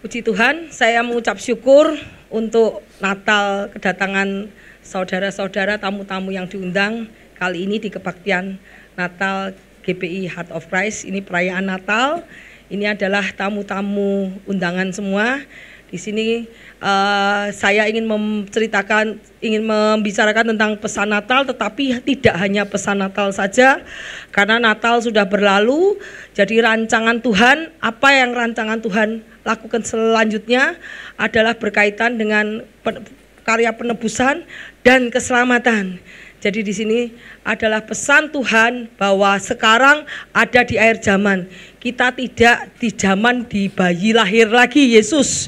Puji Tuhan, saya mengucap syukur untuk Natal kedatangan saudara-saudara tamu-tamu yang diundang kali ini di kebaktian Natal GPI Heart of Christ. Ini perayaan Natal. Ini adalah tamu-tamu undangan semua. Di sini saya ingin membicarakan tentang pesan Natal, tetapi tidak hanya pesan Natal saja, karena Natal sudah berlalu. Jadi rancangan Tuhan, apa yang rancangan Tuhan lakukan selanjutnya adalah berkaitan dengan karya penebusan dan keselamatan. Jadi di sini adalah pesan Tuhan bahwa sekarang ada di akhir zaman. Kita tidak di zaman di bayi lahir lagi Yesus.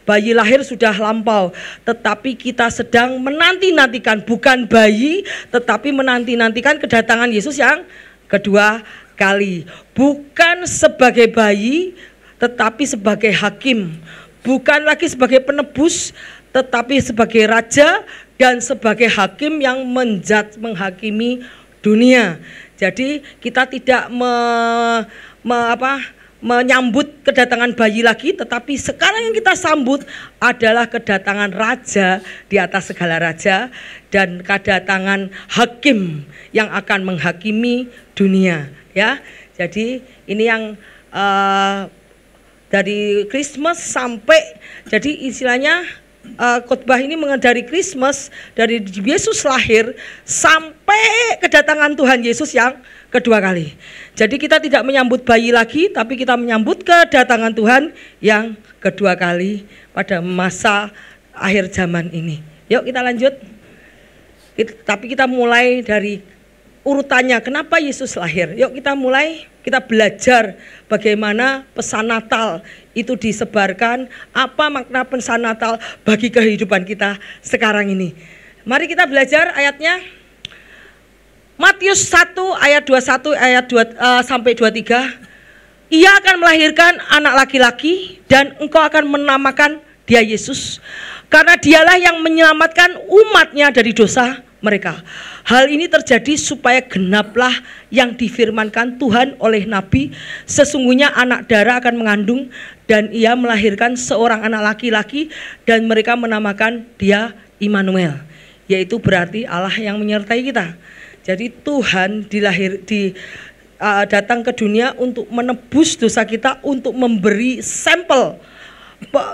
Bayi lahir sudah lampau, tetapi kita sedang menanti-nantikan, bukan bayi, tetapi menanti-nantikan kedatangan Yesus yang kedua kali. Bukan sebagai bayi, tetapi sebagai hakim. Bukan lagi sebagai penebus, tetapi sebagai raja dan sebagai hakim yang menghakimi dunia. Jadi kita tidak menyambut kedatangan bayi lagi, tetapi sekarang yang kita sambut adalah kedatangan raja di atas segala raja dan kedatangan hakim yang akan menghakimi dunia, ya. Jadi ini yang dari Christmas sampai, jadi istilahnya khotbah ini dari Christmas, dari Yesus lahir sampai kedatangan Tuhan Yesus yang kedua kali. Jadi kita tidak menyambut bayi lagi, tapi kita menyambut kedatangan Tuhan yang kedua kali pada masa akhir zaman ini. Yuk kita lanjut. Tapi kita mulai dari urutannya, kenapa Yesus lahir. Yuk kita mulai, kita belajar bagaimana pesan Natal itu disebarkan, apa makna pesan Natal bagi kehidupan kita sekarang ini. Mari kita belajar ayatnya. Matius 1 ayat 21 ayat 2 sampai 23. Ia akan melahirkan anak laki-laki dan engkau akan menamakan dia Yesus, karena dialah yang menyelamatkan umatnya dari dosa mereka. Hal ini terjadi supaya genaplah yang difirmankan Tuhan oleh Nabi, sesungguhnya anak darah akan mengandung dan ia melahirkan seorang anak laki-laki dan mereka menamakan dia Immanuel, yaitu berarti Allah yang menyertai kita. Jadi Tuhan datang ke dunia untuk menebus dosa kita, untuk memberi sampel.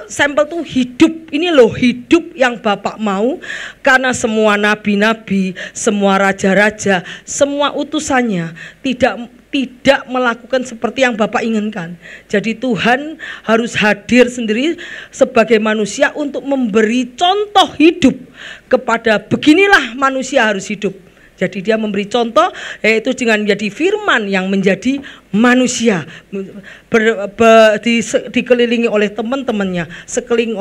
Sampel tuh hidup, ini loh hidup yang Bapak mau, karena semua nabi-nabi, semua raja-raja, semua utusannya tidak melakukan seperti yang Bapak inginkan. Jadi Tuhan harus hadir sendiri sebagai manusia untuk memberi contoh hidup kepada beginilah manusia harus hidup. Jadi dia memberi contoh, yaitu dengan menjadi firman yang menjadi manusia, dikelilingi oleh teman-temannya, sekeliling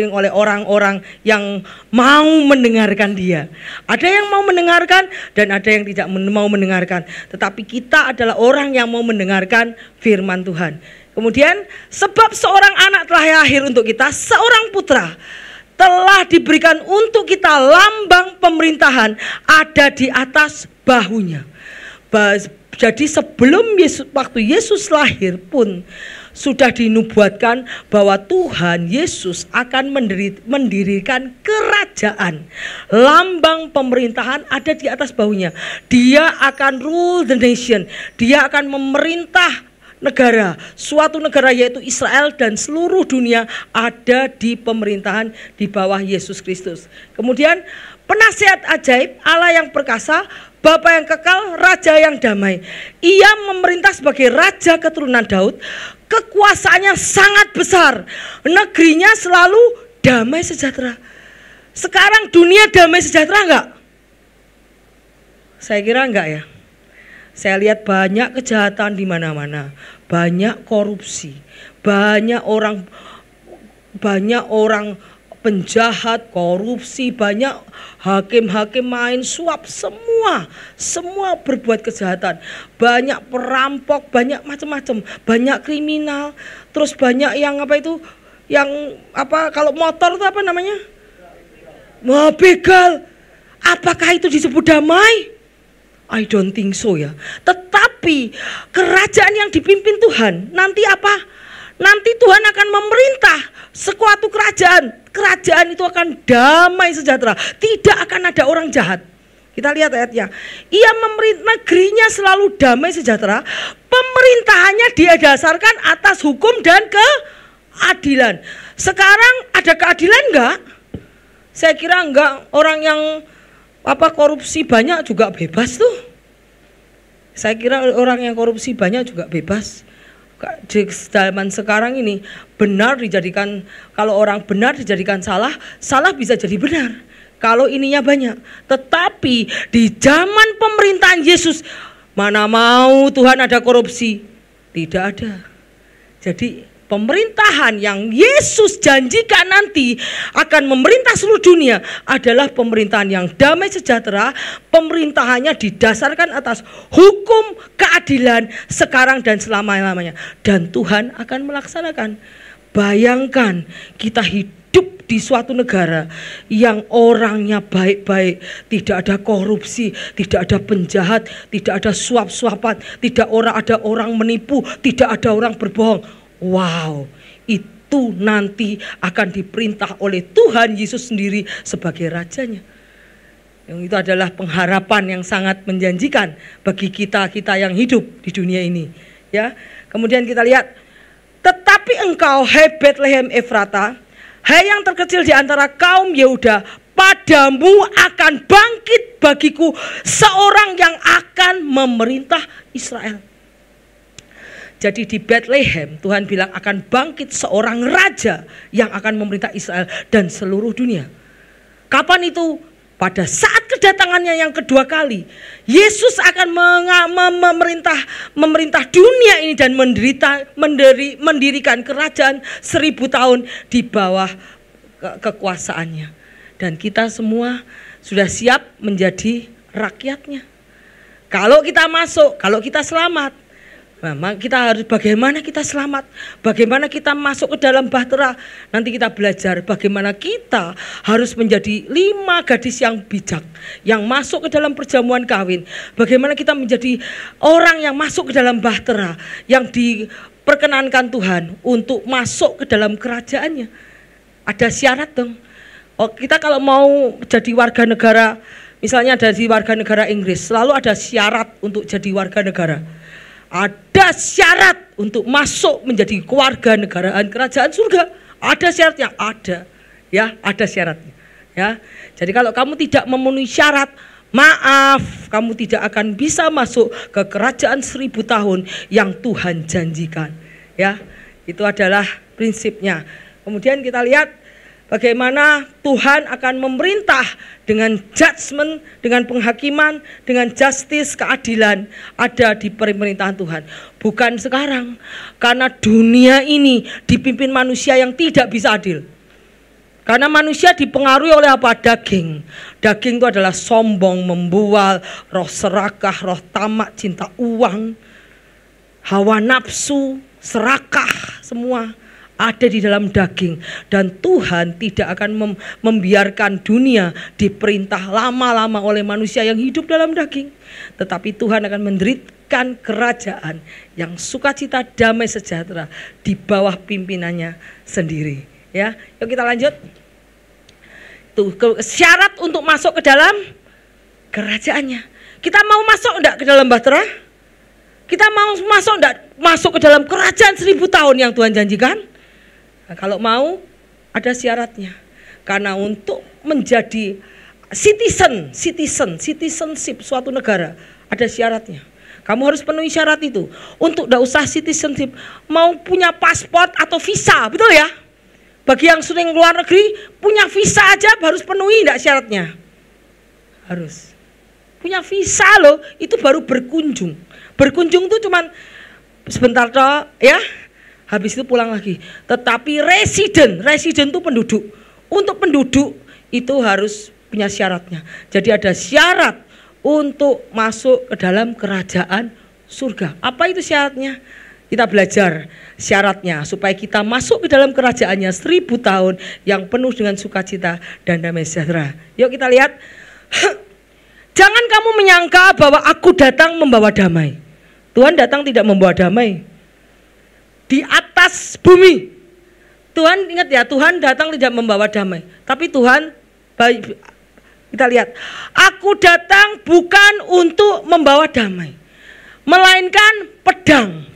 oleh orang-orang yang mau mendengarkan dia. Ada yang mau mendengarkan dan ada yang tidak mau mendengarkan. Tetapi kita adalah orang yang mau mendengarkan firman Tuhan. Kemudian sebab seorang anak telah lahir untuk kita, seorang putra telah diberikan untuk kita, lambang pemerintahan ada di atas bahunya. Jadi sebelum waktu Yesus lahir pun sudah dinubuatkan bahwa Tuhan Yesus akan mendirikan kerajaan. Lambang pemerintahan ada di atas bahunya. Dia akan rule the nation. Dia akan memerintah negara, suatu negara yaitu Israel, dan seluruh dunia ada di pemerintahan di bawah Yesus Kristus. Kemudian penasihat ajaib, Allah yang perkasa, Bapa yang kekal, Raja yang damai. Ia memerintah sebagai Raja keturunan Daud, kekuasaannya sangat besar, negerinya selalu damai sejahtera. Sekarang dunia damai sejahtera enggak? Saya kira enggak ya. Saya lihat banyak kejahatan di mana-mana, banyak korupsi, banyak orang penjahat, korupsi, banyak hakim-hakim main suap, semua berbuat kejahatan, banyak perampok, banyak macam-macam, banyak kriminal, terus banyak yang kalau motor itu apa namanya? Begal. Apakah itu disebut damai? I don't think so ya. Tetapi kerajaan yang dipimpin Tuhan nanti apa? nanti Tuhan akan memerintah suatu kerajaan. Kerajaan itu akan damai sejahtera. Tidak akan ada orang jahat. Kita lihat ayatnya. Ia memerintah, negerinya selalu damai sejahtera. Pemerintahannya dia dasarkan atas hukum dan keadilan. Sekarang ada keadilan enggak? Saya kira enggak. Orang yang korupsi banyak juga bebas tuh. Saya kira orang yang korupsi banyak juga bebas. Di zaman sekarang ini benar dijadikan, kalau orang benar dijadikan salah, salah bisa jadi benar kalau ininya banyak. Tetapi di zaman pemerintahan Yesus, mana mau Tuhan ada korupsi? Tidak ada. Jadi pemerintahan yang Yesus janjikan nanti akan memerintah seluruh dunia adalah pemerintahan yang damai sejahtera. Pemerintahannya didasarkan atas hukum keadilan sekarang dan selama-lamanya. Dan Tuhan akan melaksanakan. Bayangkan kita hidup di suatu negara yang orangnya baik-baik, tidak ada korupsi, tidak ada penjahat, tidak ada suap-suapan, tidak ada orang menipu, tidak ada orang berbohong. Wow, itu nanti akan diperintah oleh Tuhan Yesus sendiri sebagai rajanya. Yang itu adalah pengharapan yang sangat menjanjikan bagi kita yang hidup di dunia ini. Ya, kemudian kita lihat, tetapi engkau, hai Betlehem Efrata, hai yang terkecil di antara kaum Yehuda, padamu akan bangkit bagiku seorang yang akan memerintah Israel. Jadi di Bethlehem Tuhan bilang akan bangkit seorang raja yang akan memerintah Israel dan seluruh dunia. Kapan itu? Pada saat kedatangannya yang kedua kali. Yesus akan memerintah dunia ini dan mendirikan kerajaan 1000 tahun di bawah kekuasaannya. Dan kita semua sudah siap menjadi rakyatnya. Kalau kita masuk, kalau kita selamat, nah, kita harus bagaimana kita selamat, bagaimana kita masuk ke dalam bahtera. Nanti kita belajar bagaimana kita harus menjadi 5 gadis yang bijak, yang masuk ke dalam perjamuan kawin. Bagaimana kita menjadi orang yang masuk ke dalam bahtera, yang diperkenankan Tuhan untuk masuk ke dalam kerajaannya. Ada syarat dong. Oh, kita kalau mau jadi warga negara, misalnya dari warga negara Inggris, selalu ada syarat untuk jadi warga negara. Ada syarat untuk masuk menjadi kewarganegaraan kerajaan surga. Ada syaratnya, ada. Ya, ada syaratnya. Ya. Jadi kalau kamu tidak memenuhi syarat, maaf, kamu tidak akan bisa masuk ke kerajaan 1000 tahun yang Tuhan janjikan. Ya, itu adalah prinsipnya. Kemudian kita lihat bagaimana Tuhan akan memerintah dengan judgment, dengan penghakiman, dengan justice, keadilan ada di pemerintahan Tuhan. Bukan sekarang, karena dunia ini dipimpin manusia yang tidak bisa adil. Karena manusia dipengaruhi oleh apa? Daging. Daging itu adalah sombong, membual, roh serakah, roh tamak, cinta uang, hawa nafsu, serakah, semua ada di dalam daging. Dan Tuhan tidak akan membiarkan dunia diperintah lama-lama oleh manusia yang hidup dalam daging. Tetapi Tuhan akan mendirikan kerajaan yang sukacita, damai, sejahtera di bawah pimpinannya sendiri. Ya, yuk kita lanjut. Tuh, syarat untuk masuk ke dalam kerajaannya. Kita mau masuk enggak ke dalam bahtera? Kita mau masuk enggak masuk ke dalam kerajaan 1000 tahun yang Tuhan janjikan? Nah, kalau mau, ada syaratnya. Karena untuk menjadi citizenship suatu negara, ada syaratnya. Kamu harus penuhi syarat itu. Untuk tidak usah citizenship, mau punya paspor atau visa, betul ya? Bagi yang sering keluar negeri, punya visa aja harus penuhi enggak syaratnya? Harus. Punya visa loh, itu baru berkunjung. Berkunjung itu cuman sebentar toh, ya. Habis itu pulang lagi. Tetapi residen itu penduduk. Untuk penduduk itu harus punya syaratnya. Jadi ada syarat untuk masuk ke dalam kerajaan surga. Apa itu syaratnya? Kita belajar syaratnya supaya kita masuk ke dalam kerajaannya 1000 tahun yang penuh dengan sukacita dan damai sejahtera. Yuk kita lihat. Jangan kamu menyangka bahwa aku datang membawa damai. Tuhan datang tidak membawa damai. di atas bumi. Tuhan ingat ya, Tuhan datang tidak membawa damai, tapi Tuhan, kita lihat, aku datang bukan untuk membawa damai, melainkan pedang.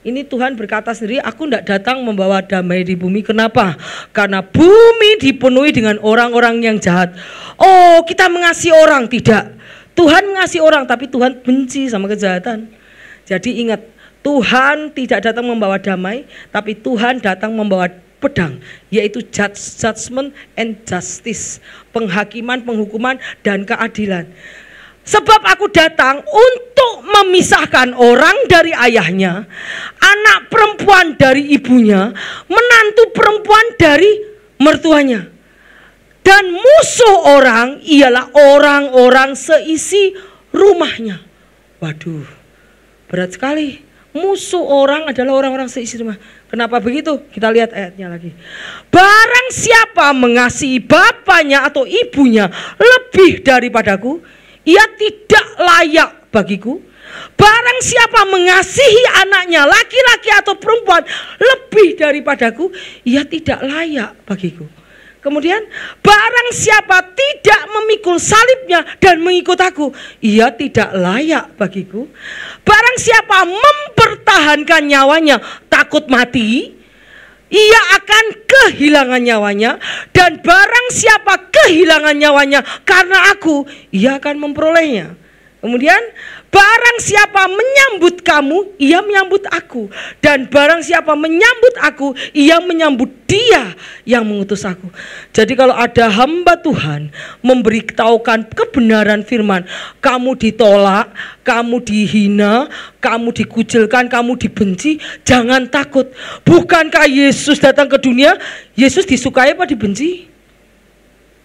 Ini Tuhan berkata sendiri, aku tidak datang membawa damai di bumi. Kenapa? Karena bumi dipenuhi dengan orang-orang yang jahat. Oh, kita mengasihi orang, tidak. Tuhan mengasihi orang, tapi Tuhan benci sama kejahatan. Jadi ingat, Tuhan tidak datang membawa damai, tapi Tuhan datang membawa pedang, yaitu judgment and justice, penghakiman, penghukuman, dan keadilan. Sebab aku datang untuk memisahkan orang dari ayahnya, anak perempuan dari ibunya, menantu perempuan dari mertuanya. Dan musuh orang ialah orang-orang seisi rumahnya. Waduh, berat sekali. Musuh orang adalah orang-orang seisi rumah. Kenapa begitu? Kita lihat ayatnya lagi. Barang siapa mengasihi bapaknya atau ibunya lebih daripadaku, ia tidak layak bagiku. Barang siapa mengasihi anaknya laki-laki atau perempuan lebih daripadaku, ia tidak layak bagiku. Kemudian, barang siapa tidak memikul salibnya dan mengikut aku, ia tidak layak bagiku. Barang siapa mempertahankan nyawanya takut mati, ia akan kehilangan nyawanya. Dan barang siapa kehilangan nyawanya karena aku, ia akan memperolehnya. Kemudian, barang siapa menyambut kamu, ia menyambut aku. Dan barang siapa menyambut aku, ia menyambut dia yang mengutus aku. Jadi kalau ada hamba Tuhan memberitahukan kebenaran firman, kamu ditolak, kamu dihina, kamu dikucilkan, kamu dibenci, jangan takut. Bukankah Yesus datang ke dunia, Yesus disukai apa dibenci?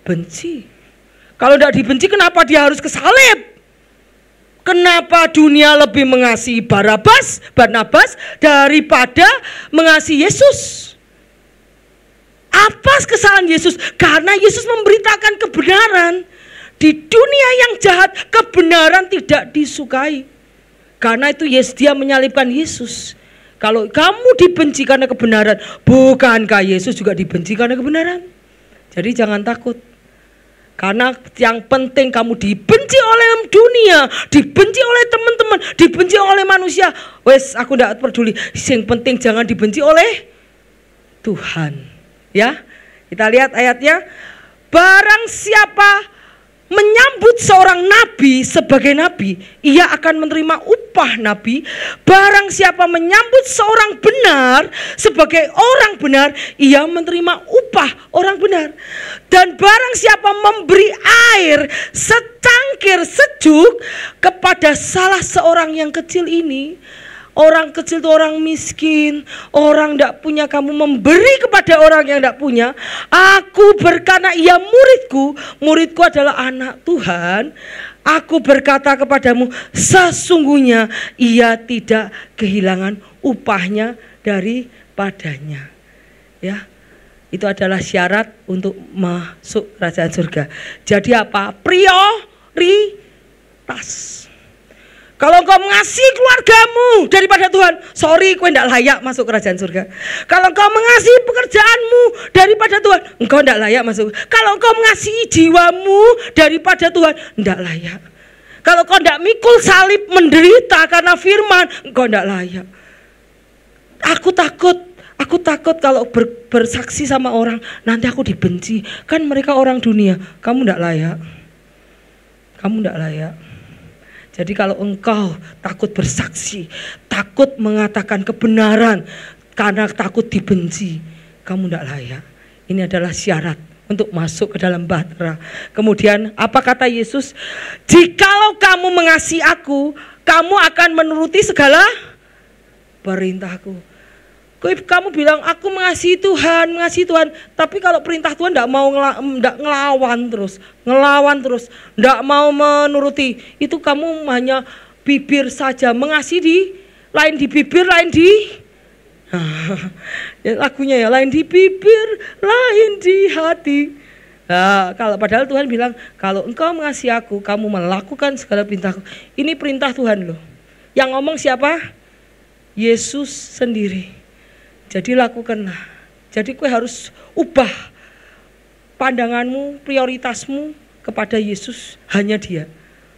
Benci. Kalau tidak dibenci, kenapa dia harus ke salib? Kenapa dunia lebih mengasihi Barnabas daripada mengasihi Yesus? Apa kesalahan Yesus? Karena Yesus memberitakan kebenaran. Di dunia yang jahat, kebenaran tidak disukai. Karena itu dia menyalibkan Yesus. Kalau kamu dibenci karena kebenaran, bukankah Yesus juga dibenci karena kebenaran? Jadi jangan takut. Karena yang penting kamu dibenci oleh dunia, dibenci oleh teman-teman, dibenci oleh manusia. Wes, aku tidak peduli. Yang penting jangan dibenci oleh Tuhan. Ya, kita lihat ayatnya. Barang siapa menyambut seorang nabi sebagai nabi, ia akan menerima upah nabi. Barang siapa menyambut seorang benar sebagai orang benar, ia menerima upah orang benar. Dan barang siapa memberi air secangkir sejuk kepada salah seorang yang kecil ini, orang kecil itu orang miskin, orang tidak punya, kamu memberi kepada orang yang tidak punya. Aku berkata, ia muridku, muridku adalah anak Tuhan. Aku berkata kepadamu, sesungguhnya ia tidak kehilangan upahnya daripadanya. Ya, itu adalah syarat untuk masuk kerajaan surga. Jadi apa? Prioritas. Kalau engkau mengasihi keluargamu daripada Tuhan, sorry, kau tidak layak masuk kerajaan surga. Kalau engkau mengasihi pekerjaanmu daripada Tuhan, engkau tidak layak masuk. Kalau engkau mengasihi jiwamu daripada Tuhan, tidak layak. Kalau engkau tidak mikul salib menderita karena firman, engkau tidak layak. Aku takut kalau bersaksi sama orang, nanti aku dibenci. Kan mereka orang dunia, kamu tidak layak. Kamu tidak layak. Jadi kalau engkau takut bersaksi, takut mengatakan kebenaran karena takut dibenci, kamu tidak layak. Ini adalah syarat untuk masuk ke dalam bahtera. Kemudian apa kata Yesus? Jikalau kamu mengasihi aku, kamu akan menuruti segala perintahku. Kamu bilang aku mengasihi Tuhan, tapi kalau perintah Tuhan tidak mau ngelawan terus, tidak mau menuruti, itu kamu hanya bibir saja, mengasihi lain di bibir, lain di lagunya ya, lain di bibir, lain di hati. Nah, kalau padahal Tuhan bilang, kalau engkau mengasihi aku, kamu melakukan segala perintahku. Ini perintah Tuhan loh. Yang ngomong siapa? Yesus sendiri. Jadi lakukanlah. Jadi kue harus ubah pandanganmu, prioritasmu kepada Yesus, hanya Dia.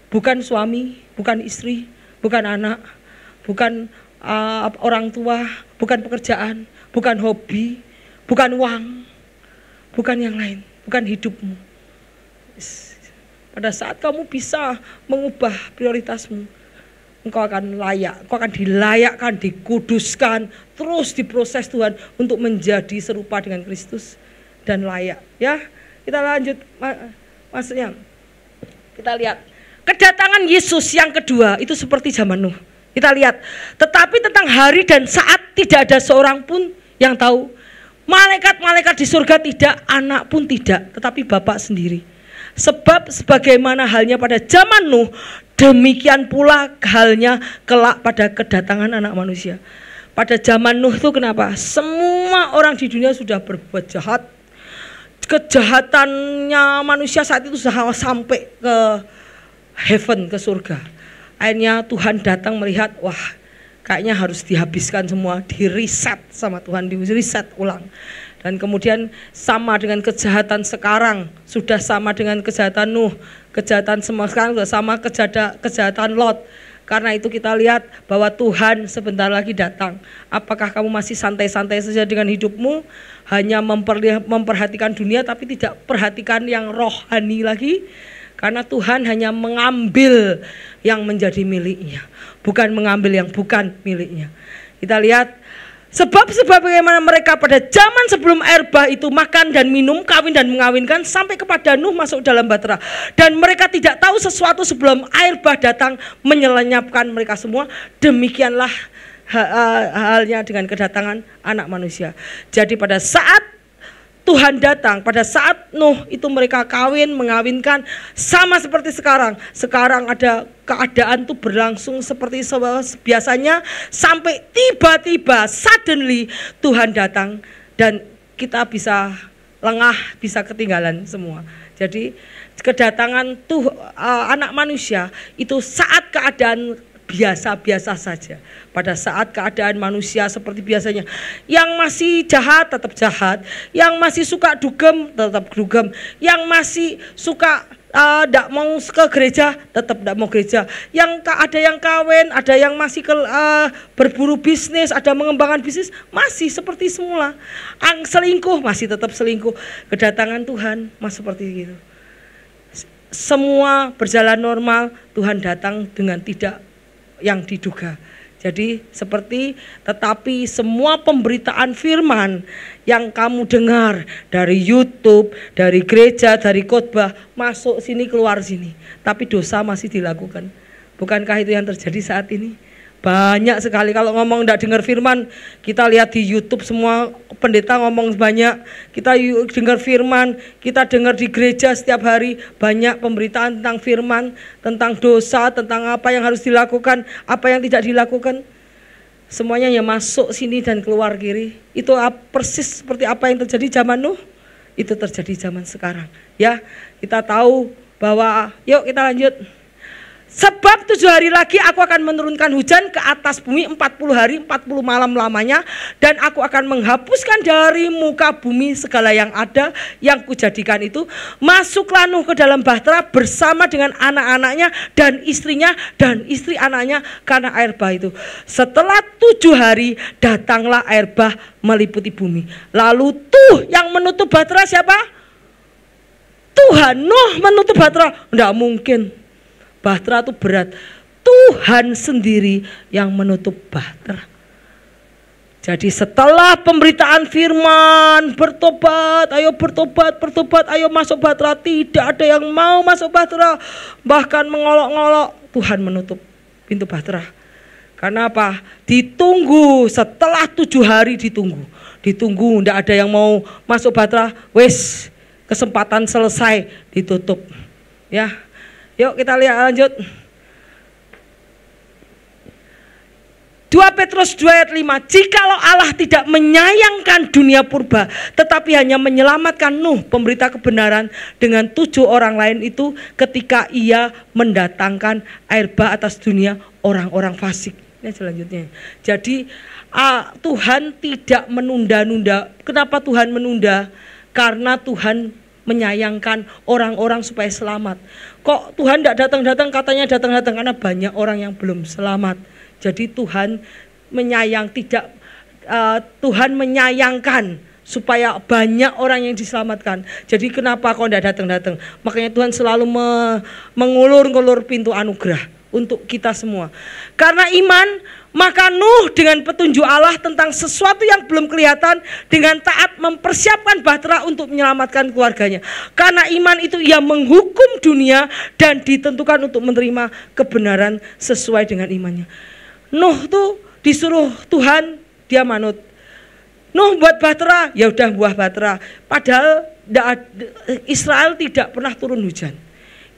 Bukan suami, bukan istri, bukan anak, bukan orang tua, bukan pekerjaan, bukan hobi, bukan uang, bukan yang lain, bukan hidupmu. Pada saat kamu bisa mengubah prioritasmu, engkau akan layak, engkau akan dilayakkan, dikuduskan, terus diproses Tuhan untuk menjadi serupa dengan Kristus dan layak. Ya, kita lanjut, maksudnya kita lihat kedatangan Yesus yang kedua itu seperti zaman Nuh. Kita lihat, tetapi tentang hari dan saat tidak ada seorang pun yang tahu. Malaikat-malaikat di surga tidak, anak pun tidak, tetapi Bapa sendiri. Sebab sebagaimana halnya pada zaman Nuh, demikian pula halnya kelak pada kedatangan anak manusia. Pada zaman Nuh itu kenapa? Semua orang di dunia sudah berbuat jahat. Kejahatannya manusia saat itu sudah sampai ke heaven, ke surga. Akhirnya Tuhan datang melihat, wah kayaknya harus dihabiskan semua, di-reset sama Tuhan, di-reset ulang. Dan kemudian sama dengan kejahatan sekarang, sudah sama dengan kejahatan Nuh, kejahatan semua sekarang sudah sama kejahatan Lot. Karena itu kita lihat bahwa Tuhan sebentar lagi datang. Apakah kamu masih santai-santai saja dengan hidupmu, hanya memperhatikan dunia tapi tidak perhatikan yang rohani lagi? Karena Tuhan hanya mengambil yang menjadi miliknya, bukan mengambil yang bukan miliknya. Kita lihat, sebab bagaimana mereka pada zaman sebelum air bah itu makan dan minum, kawin dan mengawinkan, sampai kepada Nuh masuk dalam bahtera. Dan mereka tidak tahu sesuatu sebelum air bah datang menyelenyapkan mereka semua. Demikianlah halnya dengan kedatangan anak manusia. Jadi pada saat Tuhan datang, pada saat Nuh itu mereka kawin, mengawinkan, sama seperti sekarang. Sekarang ada keadaan tuh berlangsung seperti biasanya, sampai tiba-tiba suddenly Tuhan datang dan kita bisa lengah, bisa ketinggalan semua. Jadi kedatangan anak manusia itu saat keadaan biasa-biasa saja. Pada saat keadaan manusia seperti biasanya, yang masih jahat tetap jahat, yang masih suka dugem tetap dugem, yang masih suka tidak mau ke gereja tetap tidak mau gereja, yang ada yang kawin, ada yang masih berburu bisnis, ada mengembangkan bisnis, masih seperti semula. Selingkuh masih tetap selingkuh. Kedatangan Tuhan masih seperti itu. Semua berjalan normal, Tuhan datang dengan tidak yang diduga. Jadi seperti, tetapi semua pemberitaan firman yang kamu dengar dari YouTube, dari gereja, dari khotbah, masuk sini keluar sini, tapi dosa masih dilakukan. Bukankah itu yang terjadi saat ini? Banyak sekali kalau ngomong tidak dengar firman, kita lihat di YouTube semua pendeta ngomong banyak, kita dengar firman, kita dengar di gereja setiap hari banyak pemberitaan tentang firman, tentang dosa, tentang apa yang harus dilakukan, apa yang tidak dilakukan. Semuanya yang masuk sini dan keluar kiri. Itu persis seperti apa yang terjadi zaman Nuh, itu terjadi zaman sekarang. Ya, kita tahu bahwa, yuk kita lanjut. Sebab 7 hari lagi aku akan menurunkan hujan ke atas bumi 40 hari 40 malam lamanya, dan aku akan menghapuskan dari muka bumi segala yang ada yang kujadikan itu. Masuklah Nuh ke dalam bahtera bersama dengan anak-anaknya dan istrinya dan istri anaknya karena air bah itu. Setelah 7 hari datanglah air bah meliputi bumi. Lalu tuh yang menutup bahtera siapa? Tuhan. Nuh menutup bahtera? Enggak mungkin. Bahtera itu berat. Tuhan sendiri yang menutup bahtera. Jadi setelah pemberitaan firman, bertobat, ayo bertobat, bertobat, ayo masuk bahtera, tidak ada yang mau masuk bahtera. Bahkan mengolok-ngolok, Tuhan menutup pintu bahtera. Karena apa? Ditunggu, setelah 7 hari ditunggu. Ditunggu, tidak ada yang mau masuk bahtera. Wes, kesempatan selesai, ditutup. Ya. Yuk kita lihat lanjut. 2 Petrus 2 ayat 5. Jikalau Allah tidak menyayangkan dunia purba, tetapi hanya menyelamatkan Nuh, pemberita kebenaran, dengan 7 orang lain itu ketika ia mendatangkan air bah atas dunia orang-orang fasik. ayatnya selanjutnya. Jadi Tuhan tidak menunda-nunda. Kenapa Tuhan menunda? Karena Tuhan menyayangkan orang-orang supaya selamat. Kok Tuhan tidak datang-datang, katanya datang-datang karena banyak orang yang belum selamat. Jadi Tuhan Tuhan menyayangkan supaya banyak orang yang diselamatkan. Jadi kenapa kok tidak datang-datang? Makanya Tuhan selalu mengulur-ngulur pintu anugerah untuk kita semua. Karena iman, maka Nuh dengan petunjuk Allah tentang sesuatu yang belum kelihatan, dengan taat mempersiapkan bahtera untuk menyelamatkan keluarganya. Karena iman itu ia menghukum dunia dan ditentukan untuk menerima kebenaran sesuai dengan imannya. Nuh tuh disuruh Tuhan, dia manut. Nuh buat bahtera, ya udah buah bahtera. Padahal Israel tidak pernah turun hujan.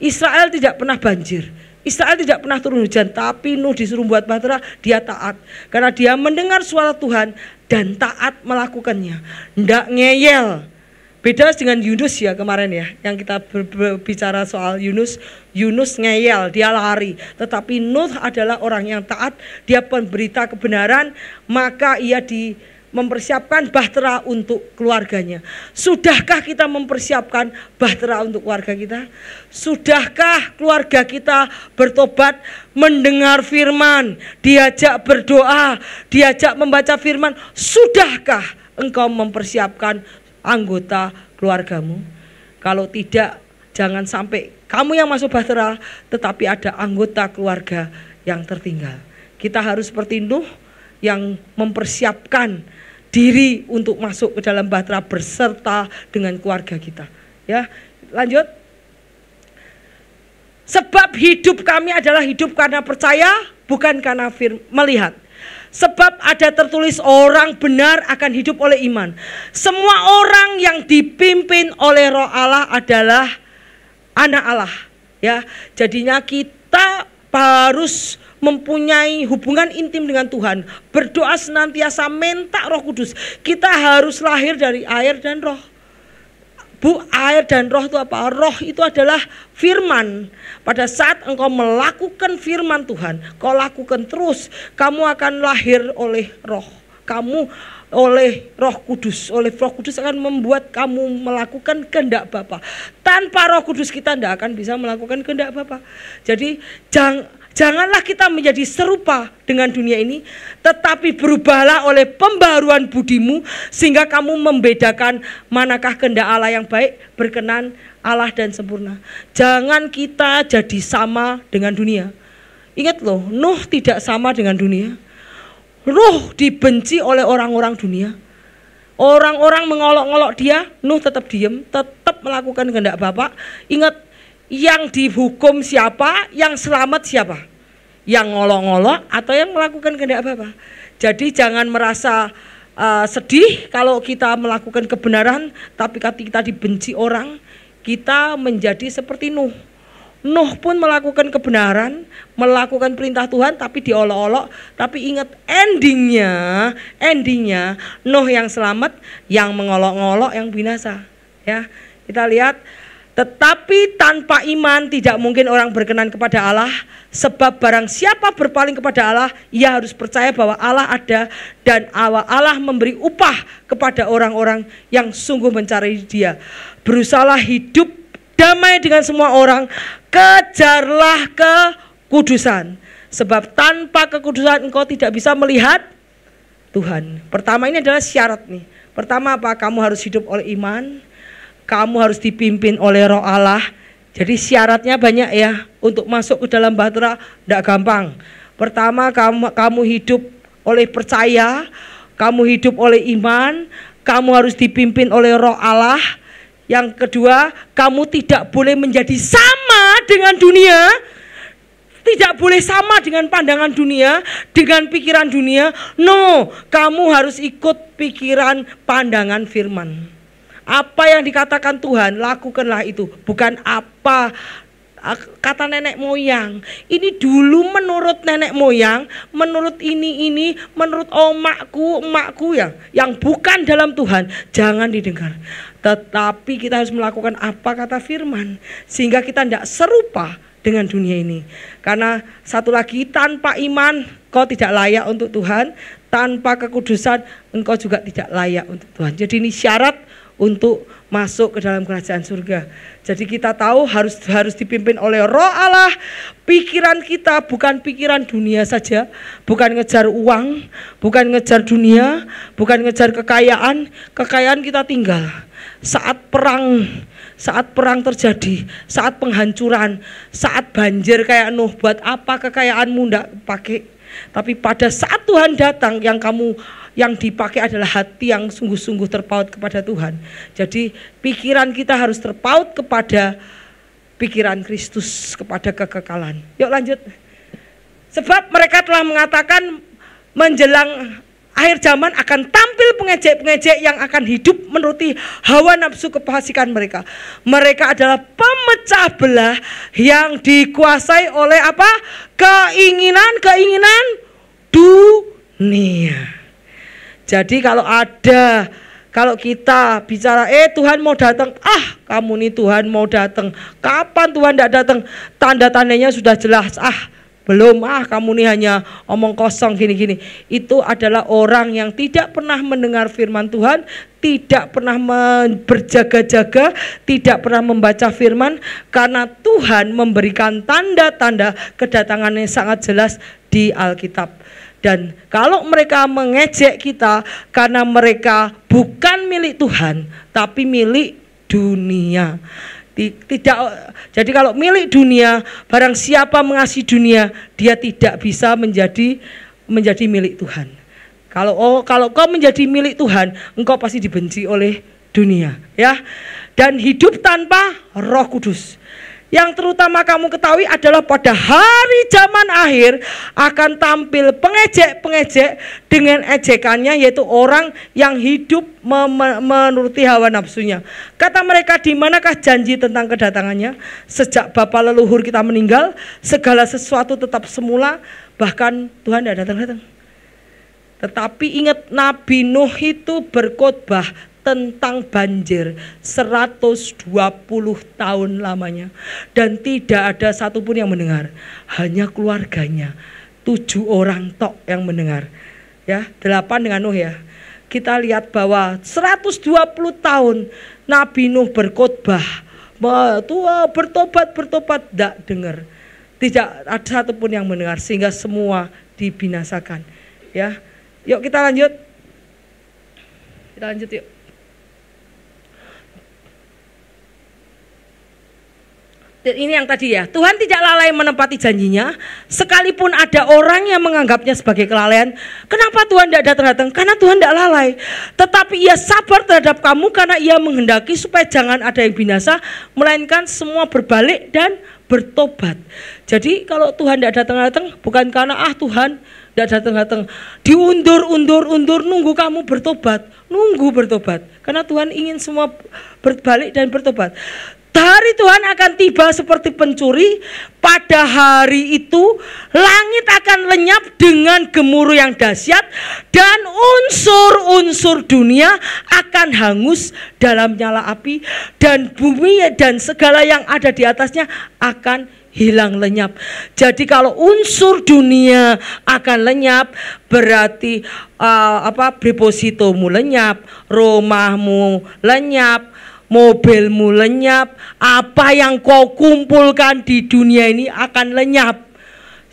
Israel tidak pernah banjir. Israel tidak pernah turun hujan, tapi Nuh disuruh buat bahtera, dia taat. Karena dia mendengar suara Tuhan dan taat melakukannya. Nggak ngeyel. Beda dengan Yunus ya kemarin ya, yang kita berbicara soal Yunus. Yunus ngeyel, dia lari. Tetapi Nuh adalah orang yang taat, dia pemberita kebenaran, maka ia mempersiapkan bahtera untuk keluarganya. Sudahkah kita mempersiapkan bahtera untuk keluarga kita? Sudahkah keluarga kita bertobat, mendengar firman, diajak berdoa, diajak membaca firman? Sudahkah engkau mempersiapkan anggota keluargamu? Kalau tidak, jangan sampai kamu yang masuk bahtera, tetapi ada anggota keluarga yang tertinggal. Kita harus seperti Nuh yang mempersiapkan diri untuk masuk ke dalam bahtera berserta dengan keluarga kita. Ya, lanjut. Sebab hidup kami adalah hidup karena percaya, bukan karena melihat. Sebab ada tertulis orang benar akan hidup oleh iman. Semua orang yang dipimpin oleh Roh Allah adalah anak Allah. Ya, jadinya kita harus mempunyai hubungan intim dengan Tuhan, berdoa senantiasa, minta Roh Kudus. Kita harus lahir dari air dan roh. Bu, air dan roh itu apa? Roh itu adalah firman. Pada saat engkau melakukan firman Tuhan, kau lakukan terus, kamu akan lahir oleh roh. Kamu oleh Roh Kudus. Oleh Roh Kudus akan membuat kamu melakukan kehendak Bapa. Tanpa Roh Kudus kita tidak akan bisa melakukan kehendak Bapa. Jadi janganlah kita menjadi serupa dengan dunia ini, tetapi berubahlah oleh pembaharuan budimu, sehingga kamu membedakan manakah kehendak Allah yang baik, berkenan Allah dan sempurna. Jangan kita jadi sama dengan dunia. Ingat loh, Nuh tidak sama dengan dunia. Nuh dibenci oleh orang-orang dunia. Orang-orang mengolok-olok dia, Nuh tetap diam, tetap melakukan kehendak Bapa. Ingat, yang dihukum siapa, yang selamat siapa? Yang ngolok-ngolok atau yang melakukan kehendak Bapa? Jadi jangan merasa sedih kalau kita melakukan kebenaran, tapi ketika kita dibenci orang, kita menjadi seperti Nuh. Nuh pun melakukan kebenaran, melakukan perintah Tuhan, tapi diolok-olok. Tapi ingat, endingnya Nuh yang selamat, yang mengolok-ngolok yang binasa. Ya, kita lihat. Tetapi tanpa iman tidak mungkin orang berkenan kepada Allah. Sebab barang siapa berpaling kepada Allah, ia harus percaya bahwa Allah ada dan Allah memberi upah kepada orang-orang yang sungguh mencari Dia. Berusahalah hidup damai dengan semua orang, kejarlah kekudusan. Sebab tanpa kekudusan engkau tidak bisa melihat Tuhan. Pertama, ini adalah syarat nih. Pertama apa? Kamu harus hidup oleh iman. Kamu harus dipimpin oleh Roh Allah. Jadi syaratnya banyak ya. Untuk masuk ke dalam bahtera tidak gampang. Pertama, kamu hidup oleh percaya. Kamu hidup oleh iman. Kamu harus dipimpin oleh Roh Allah. Yang kedua, kamu tidak boleh menjadi sama dengan dunia. Tidak boleh sama dengan pandangan dunia, dengan pikiran dunia. No, kamu harus ikut pikiran pandangan firman. Apa yang dikatakan Tuhan, lakukanlah itu. Bukan apa kata nenek moyang. Ini dulu menurut nenek moyang, menurut ini, menurut emakku yang bukan dalam Tuhan. Jangan didengar. Tetapi kita harus melakukan apa kata firman, sehingga kita tidak serupa dengan dunia ini. Karena satu lagi, tanpa iman kau tidak layak untuk Tuhan, tanpa kekudusan engkau juga tidak layak untuk Tuhan. Jadi ini syarat untuk masuk ke dalam kerajaan surga. Jadi kita tahu harus dipimpin oleh Roh Allah. Pikiran kita bukan pikiran dunia saja, bukan ngejar uang, bukan ngejar dunia, bukan ngejar kekayaan. Kekayaan kita tinggal saat perang terjadi, saat penghancuran, saat banjir kayak Nuh. Buat apa kekayaanmu ndak pakai? Tapi pada saat Tuhan datang, yang dipakai adalah hati yang sungguh-sungguh terpaut kepada Tuhan. Jadi pikiran kita harus terpaut kepada pikiran Kristus, kepada kekekalan. Yuk lanjut. Sebab mereka telah mengatakan menjelang akhir zaman akan tampil pengejek-pengejek yang akan hidup menuruti hawa nafsu kefasikan mereka. Mereka adalah pemecah belah yang dikuasai oleh apa? Keinginan dunia. Jadi kalau kita bicara Tuhan mau datang, kamu nih Tuhan mau datang, kapan Tuhan tidak datang? Tanda-tandanya sudah jelas, belum, kamu nih hanya omong kosong gini-gini. Itu adalah orang yang tidak pernah mendengar firman Tuhan, tidak pernah berjaga-jaga, tidak pernah membaca firman, karena Tuhan memberikan tanda-tanda kedatangannya sangat jelas di Alkitab. Dan kalau mereka mengejek kita karena mereka bukan milik Tuhan, tapi milik dunia. Jadi kalau milik dunia, barang siapa mengasihi dunia, dia tidak bisa menjadi milik Tuhan. Kalau kau menjadi milik Tuhan, engkau pasti dibenci oleh dunia, ya. Dan hidup tanpa Roh Kudus. Yang terutama kamu ketahui adalah pada hari zaman akhir akan tampil pengejek-pengejek dengan ejekannya, yaitu orang yang hidup menuruti hawa nafsunya. Kata mereka, di manakah janji tentang kedatangannya? Sejak bapa leluhur kita meninggal, segala sesuatu tetap semula, bahkan Tuhan tidak datang-datang. Tetapi ingat, Nabi Nuh itu berkhotbah tentang banjir 120 tahun lamanya, dan tidak ada satupun yang mendengar, hanya keluarganya 7 orang tok yang mendengar, ya, 8 dengan Nuh, ya. Kita lihat bahwa 120 tahun Nabi Nuh berkhotbah, bertobat, tidak dengar, tidak ada satupun yang mendengar, sehingga semua dibinasakan, ya. Yuk kita lanjut yuk. Ini yang tadi, ya, Tuhan tidak lalai menepati janjinya, sekalipun ada orang yang menganggapnya sebagai kelalaian. Kenapa Tuhan tidak datang-datang? Karena Tuhan tidak lalai, tetapi Ia sabar terhadap kamu karena Ia menghendaki supaya jangan ada yang binasa, melainkan semua berbalik dan bertobat. Jadi kalau Tuhan tidak datang-datang, bukan karena Tuhan tidak datang-datang, diundur, nunggu kamu bertobat, karena Tuhan ingin semua berbalik dan bertobat. Hari Tuhan akan tiba seperti pencuri. Pada hari itu langit akan lenyap dengan gemuruh yang dahsyat, dan unsur-unsur dunia akan hangus dalam nyala api, dan bumi dan segala yang ada di atasnya akan hilang lenyap. Jadi kalau unsur dunia akan lenyap, berarti depositomu lenyap, rumahmu lenyap, mobilmu lenyap, apa yang kau kumpulkan di dunia ini akan lenyap.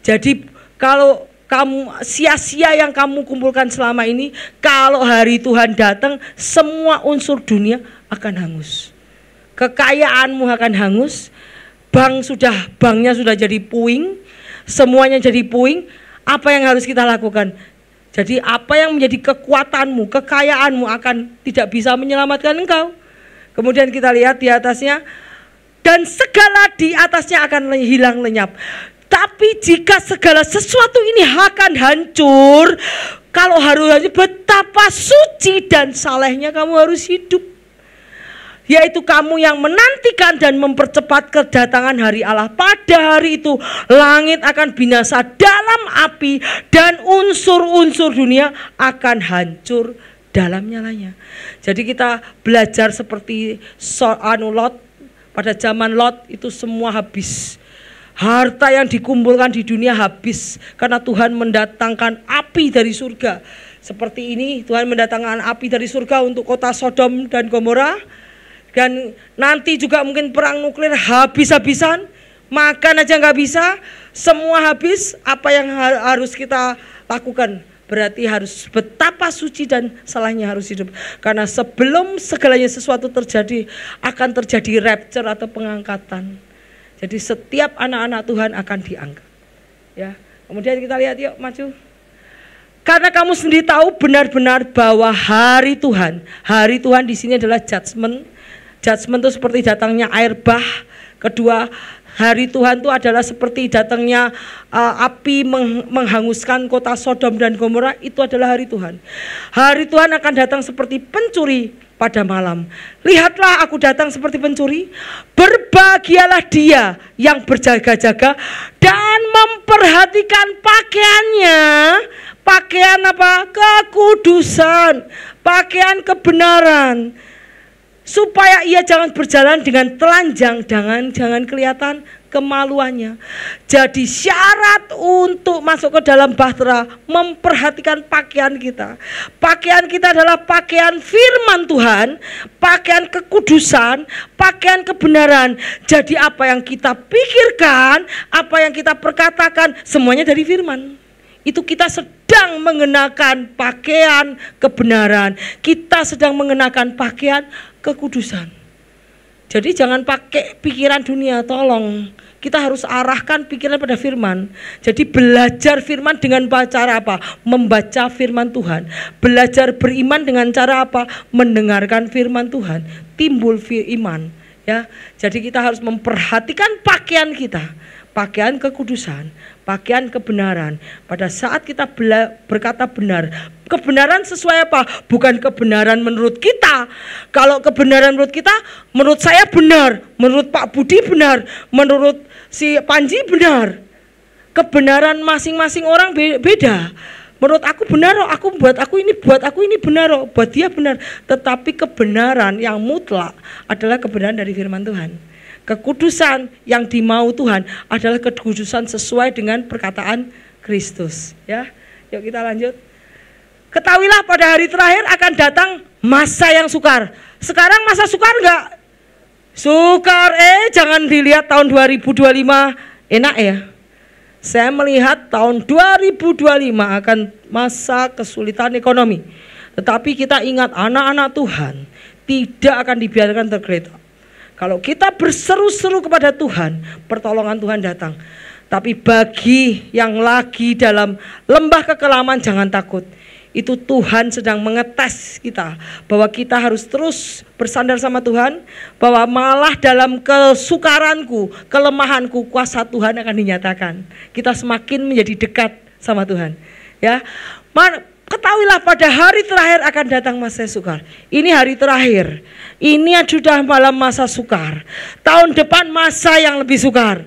Jadi kalau kamu sia-sia yang kamu kumpulkan selama ini, kalau hari Tuhan datang, semua unsur dunia akan hangus. Kekayaanmu akan hangus, banknya sudah jadi puing, semuanya jadi puing. Apa yang harus kita lakukan? Jadi apa yang menjadi kekuatanmu, kekayaanmu akan tidak bisa menyelamatkan engkau. Kemudian kita lihat di atasnya, dan segala di atasnya akan hilang lenyap. Tapi jika segala sesuatu ini akan hancur, kalau harus betapa suci dan salehnya kamu harus hidup. Yaitu kamu yang menantikan dan mempercepat kedatangan hari Allah. Pada hari itu langit akan binasa dalam api, dan unsur-unsur dunia akan hancur dalam nyalanya. Jadi kita belajar seperti Lot. Pada zaman Lot itu semua habis Harta yang dikumpulkan di dunia habis karena Tuhan mendatangkan api dari surga. Seperti ini, Tuhan mendatangkan api dari surga untuk kota Sodom dan Gomora. Dan nanti juga mungkin perang nuklir habis-habisan. Makan aja nggak bisa, semua habis. Apa yang harus kita lakukan? Berarti harus betapa suci dan salahnya harus hidup. Karena sebelum segalanya sesuatu terjadi, akan terjadi rapture atau pengangkatan. Jadi setiap anak-anak Tuhan akan diangkat. Ya, kemudian kita lihat yuk maju. Karena kamu sendiri tahu benar-benar bahwa hari Tuhan di sini adalah judgment. Judgment itu seperti datangnya air bah. Kedua, hari Tuhan itu adalah seperti datangnya api menghanguskan kota Sodom dan Gomora. Itu adalah hari Tuhan. Hari Tuhan akan datang seperti pencuri pada malam. Lihatlah aku datang seperti pencuri. Berbahagialah dia yang berjaga-jaga dan memperhatikan pakaiannya. Pakaian apa? Kekudusan. Pakaian kebenaran. Supaya ia jangan berjalan dengan telanjang, jangan kelihatan kemaluannya. Jadi syarat untuk masuk ke dalam bahtera, memperhatikan pakaian kita. Pakaian kita adalah pakaian firman Tuhan, pakaian kekudusan, pakaian kebenaran. Jadi apa yang kita pikirkan, apa yang kita perkatakan, semuanya dari firman. Itu kita sedang mengenakan pakaian kebenaran. Kita sedang mengenakan pakaian kekudusan. Jadi jangan pakai pikiran dunia, tolong. Kita harus arahkan pikiran pada firman. Jadi belajar firman dengan cara apa? Membaca firman Tuhan. Belajar beriman dengan cara apa? Mendengarkan firman Tuhan. Timbul iman. Ya, jadi kita harus memperhatikan pakaian kita. Pakaian kekudusan, pakaian kebenaran. Pada saat kita berkata benar, kebenaran sesuai apa? Bukan kebenaran menurut kita. Kalau kebenaran menurut kita, menurut saya benar, menurut Pak Budi benar, menurut si Panji benar. Kebenaran masing-masing orang beda. Menurut aku benar, buat aku ini benar, buat dia benar. Tetapi kebenaran yang mutlak adalah kebenaran dari firman Tuhan. Kekudusan yang dimau Tuhan adalah kekudusan sesuai dengan perkataan Kristus. Ya, yuk kita lanjut. Ketahuilah pada hari terakhir akan datang masa yang sukar. Sekarang masa sukar enggak? Sukar, jangan dilihat tahun 2025 enak ya. Saya melihat tahun 2025 akan masa kesulitan ekonomi. Tetapi kita ingat anak-anak Tuhan tidak akan dibiarkan tergeletak. Kalau kita berseru-seru kepada Tuhan, pertolongan Tuhan datang. Tapi bagi yang lagi dalam lembah kekelaman jangan takut. Itu Tuhan sedang mengetes kita. Bahwa kita harus terus bersandar sama Tuhan. Bahwa malah dalam kesukaranku, kelemahanku, kuasa Tuhan akan dinyatakan. Kita semakin menjadi dekat sama Tuhan. Ya, ketahuilah pada hari terakhir akan datang masa sukar. Ini hari terakhir. Ini sudah malam masa sukar. Tahun depan masa yang lebih sukar.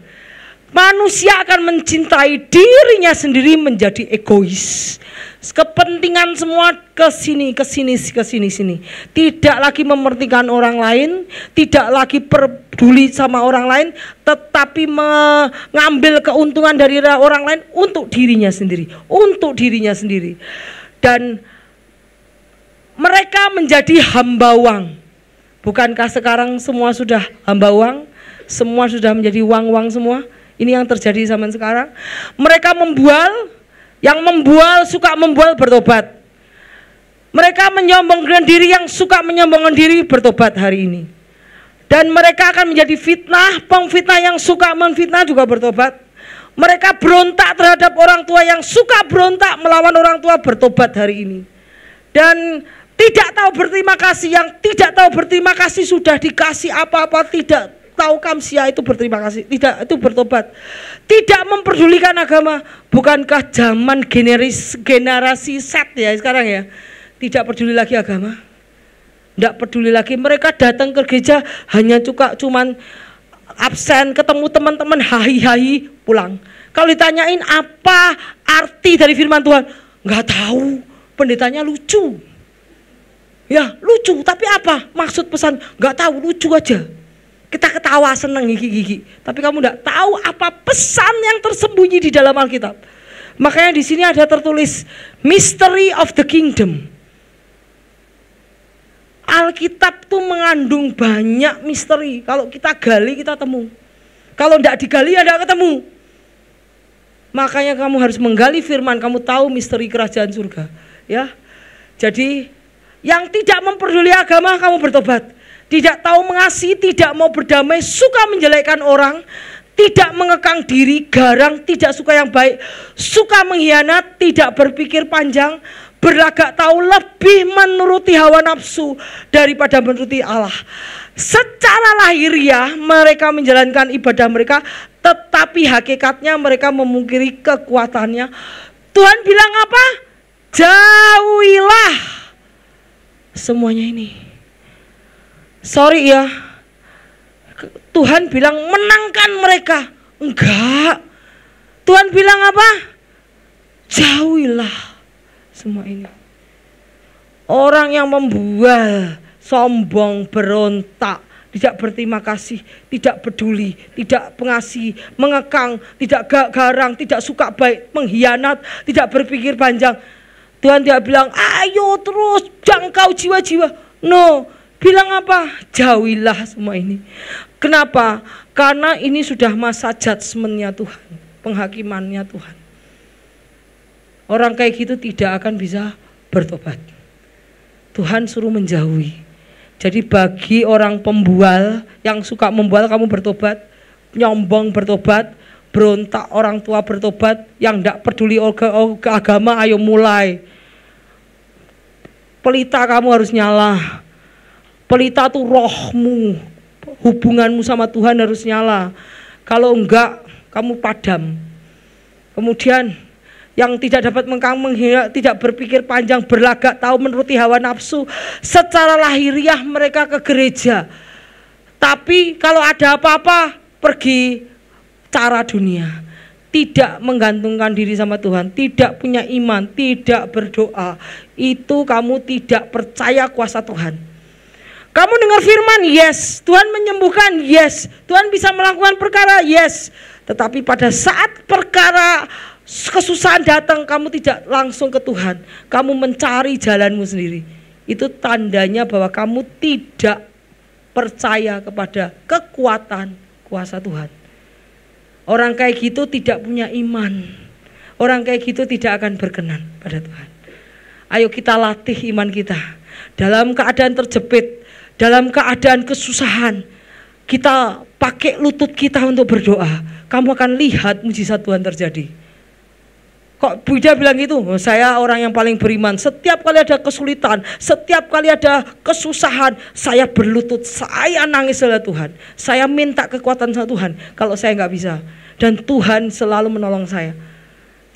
Manusia akan mencintai dirinya sendiri menjadi egois. Kepentingan semua ke sini. Tidak lagi mementingkan orang lain, tidak lagi peduli sama orang lain, tetapi mengambil keuntungan dari orang lain untuk dirinya sendiri. Dan mereka menjadi hamba uang. Bukankah sekarang semua sudah hamba uang? Semua sudah menjadi uang semua. Ini yang terjadi zaman sekarang. Mereka yang suka membual bertobat. Mereka menyombongkan diri, yang suka menyombongkan diri bertobat hari ini. Dan mereka akan menjadi pemfitnah yang suka menfitnah juga bertobat. Mereka berontak terhadap orang tua, yang suka berontak melawan orang tua bertobat hari ini. Dan tidak tahu berterima kasih, yang tidak tahu berterima kasih sudah dikasih apa-apa, tidak tahu kamsia itu berterima kasih, tidak, itu bertobat. Tidak memperdulikan agama. Bukankah zaman generasi Z ya sekarang ya? Tidak peduli lagi agama. Tidak peduli lagi. Mereka datang ke gereja hanya cuman absen, ketemu teman-teman, hahi pulang. Kalau ditanyain apa arti dari firman Tuhan, nggak tahu. Pendetanya lucu. Ya lucu, tapi apa maksud pesan? Nggak tahu, lucu aja. Kita ketawa seneng gigi-gigi, tapi kamu tidak tahu apa pesan yang tersembunyi di dalam Alkitab. Makanya di sini ada tertulis Mystery of the Kingdom. Alkitab tuh mengandung banyak misteri. Kalau kita gali kita temu. Kalau tidak digali ya tidak ketemu. Makanya kamu harus menggali firman, kamu tahu misteri kerajaan surga. Ya, jadi yang tidak memperduli agama kamu bertobat. Tidak tahu mengasihi, tidak mau berdamai, suka menjelekkan orang, tidak mengekang diri, garang, tidak suka yang baik, suka mengkhianat, tidak berpikir panjang, berlagak tahu, lebih menuruti hawa nafsu daripada menuruti Allah. Secara lahiriah mereka menjalankan ibadah mereka, tetapi hakikatnya mereka memungkiri kekuatannya. Tuhan bilang apa? Jauhilah semuanya ini. Sorry ya, Tuhan bilang menangkan mereka. Enggak. Tuhan bilang apa? Jauhilah semua ini. Orang yang membual, sombong, berontak, tidak berterima kasih, tidak peduli, tidak pengasih, mengekang, tidak garang, tidak suka baik, mengkhianat, tidak berpikir panjang. Tuhan tidak bilang, ayo terus jangkau jiwa-jiwa. No, bilang apa? Jauhilah semua ini. Kenapa? Karena ini sudah masa judgment-nya Tuhan, penghakimannya Tuhan. Orang kayak gitu tidak akan bisa bertobat. Tuhan suruh menjauhi. Jadi bagi orang pembual yang suka membual, kamu bertobat. Nyombong bertobat, berontak orang tua bertobat, yang tidak peduli ke agama ayo mulai. Pelita kamu harus nyala. Pelita tuh rohmu, hubunganmu sama Tuhan harus nyala. Kalau enggak, kamu padam. Kemudian yang tidak dapat menghina, tidak berpikir panjang, berlagak tahu, menuruti hawa nafsu. Secara lahiriah mereka ke gereja, tapi kalau ada apa-apa pergi cara dunia, tidak menggantungkan diri sama Tuhan, tidak punya iman, tidak berdoa. Itu kamu tidak percaya kuasa Tuhan. Kamu dengar firman, yes. Tuhan menyembuhkan, yes. Tuhan bisa melakukan perkara, yes. Tetapi pada saat perkara kesusahan datang, kamu tidak langsung ke Tuhan, kamu mencari jalanmu sendiri. Itu tandanya bahwa kamu tidak percaya kepada kekuatan kuasa Tuhan. Orang kayak gitu tidak punya iman. Orang kayak gitu tidak akan berkenan pada Tuhan. Ayo kita latih iman kita. Dalam keadaan terjepit, dalam keadaan kesusahan, kita pakai lutut kita untuk berdoa. Kamu akan lihat mujizat Tuhan terjadi. Kok Buddha bilang gitu? Saya orang yang paling beriman. Setiap kali ada kesulitan, setiap kali ada kesusahan, saya berlutut, saya nangis sama Tuhan. Saya minta kekuatan sama Tuhan. Kalau saya nggak bisa, dan Tuhan selalu menolong saya.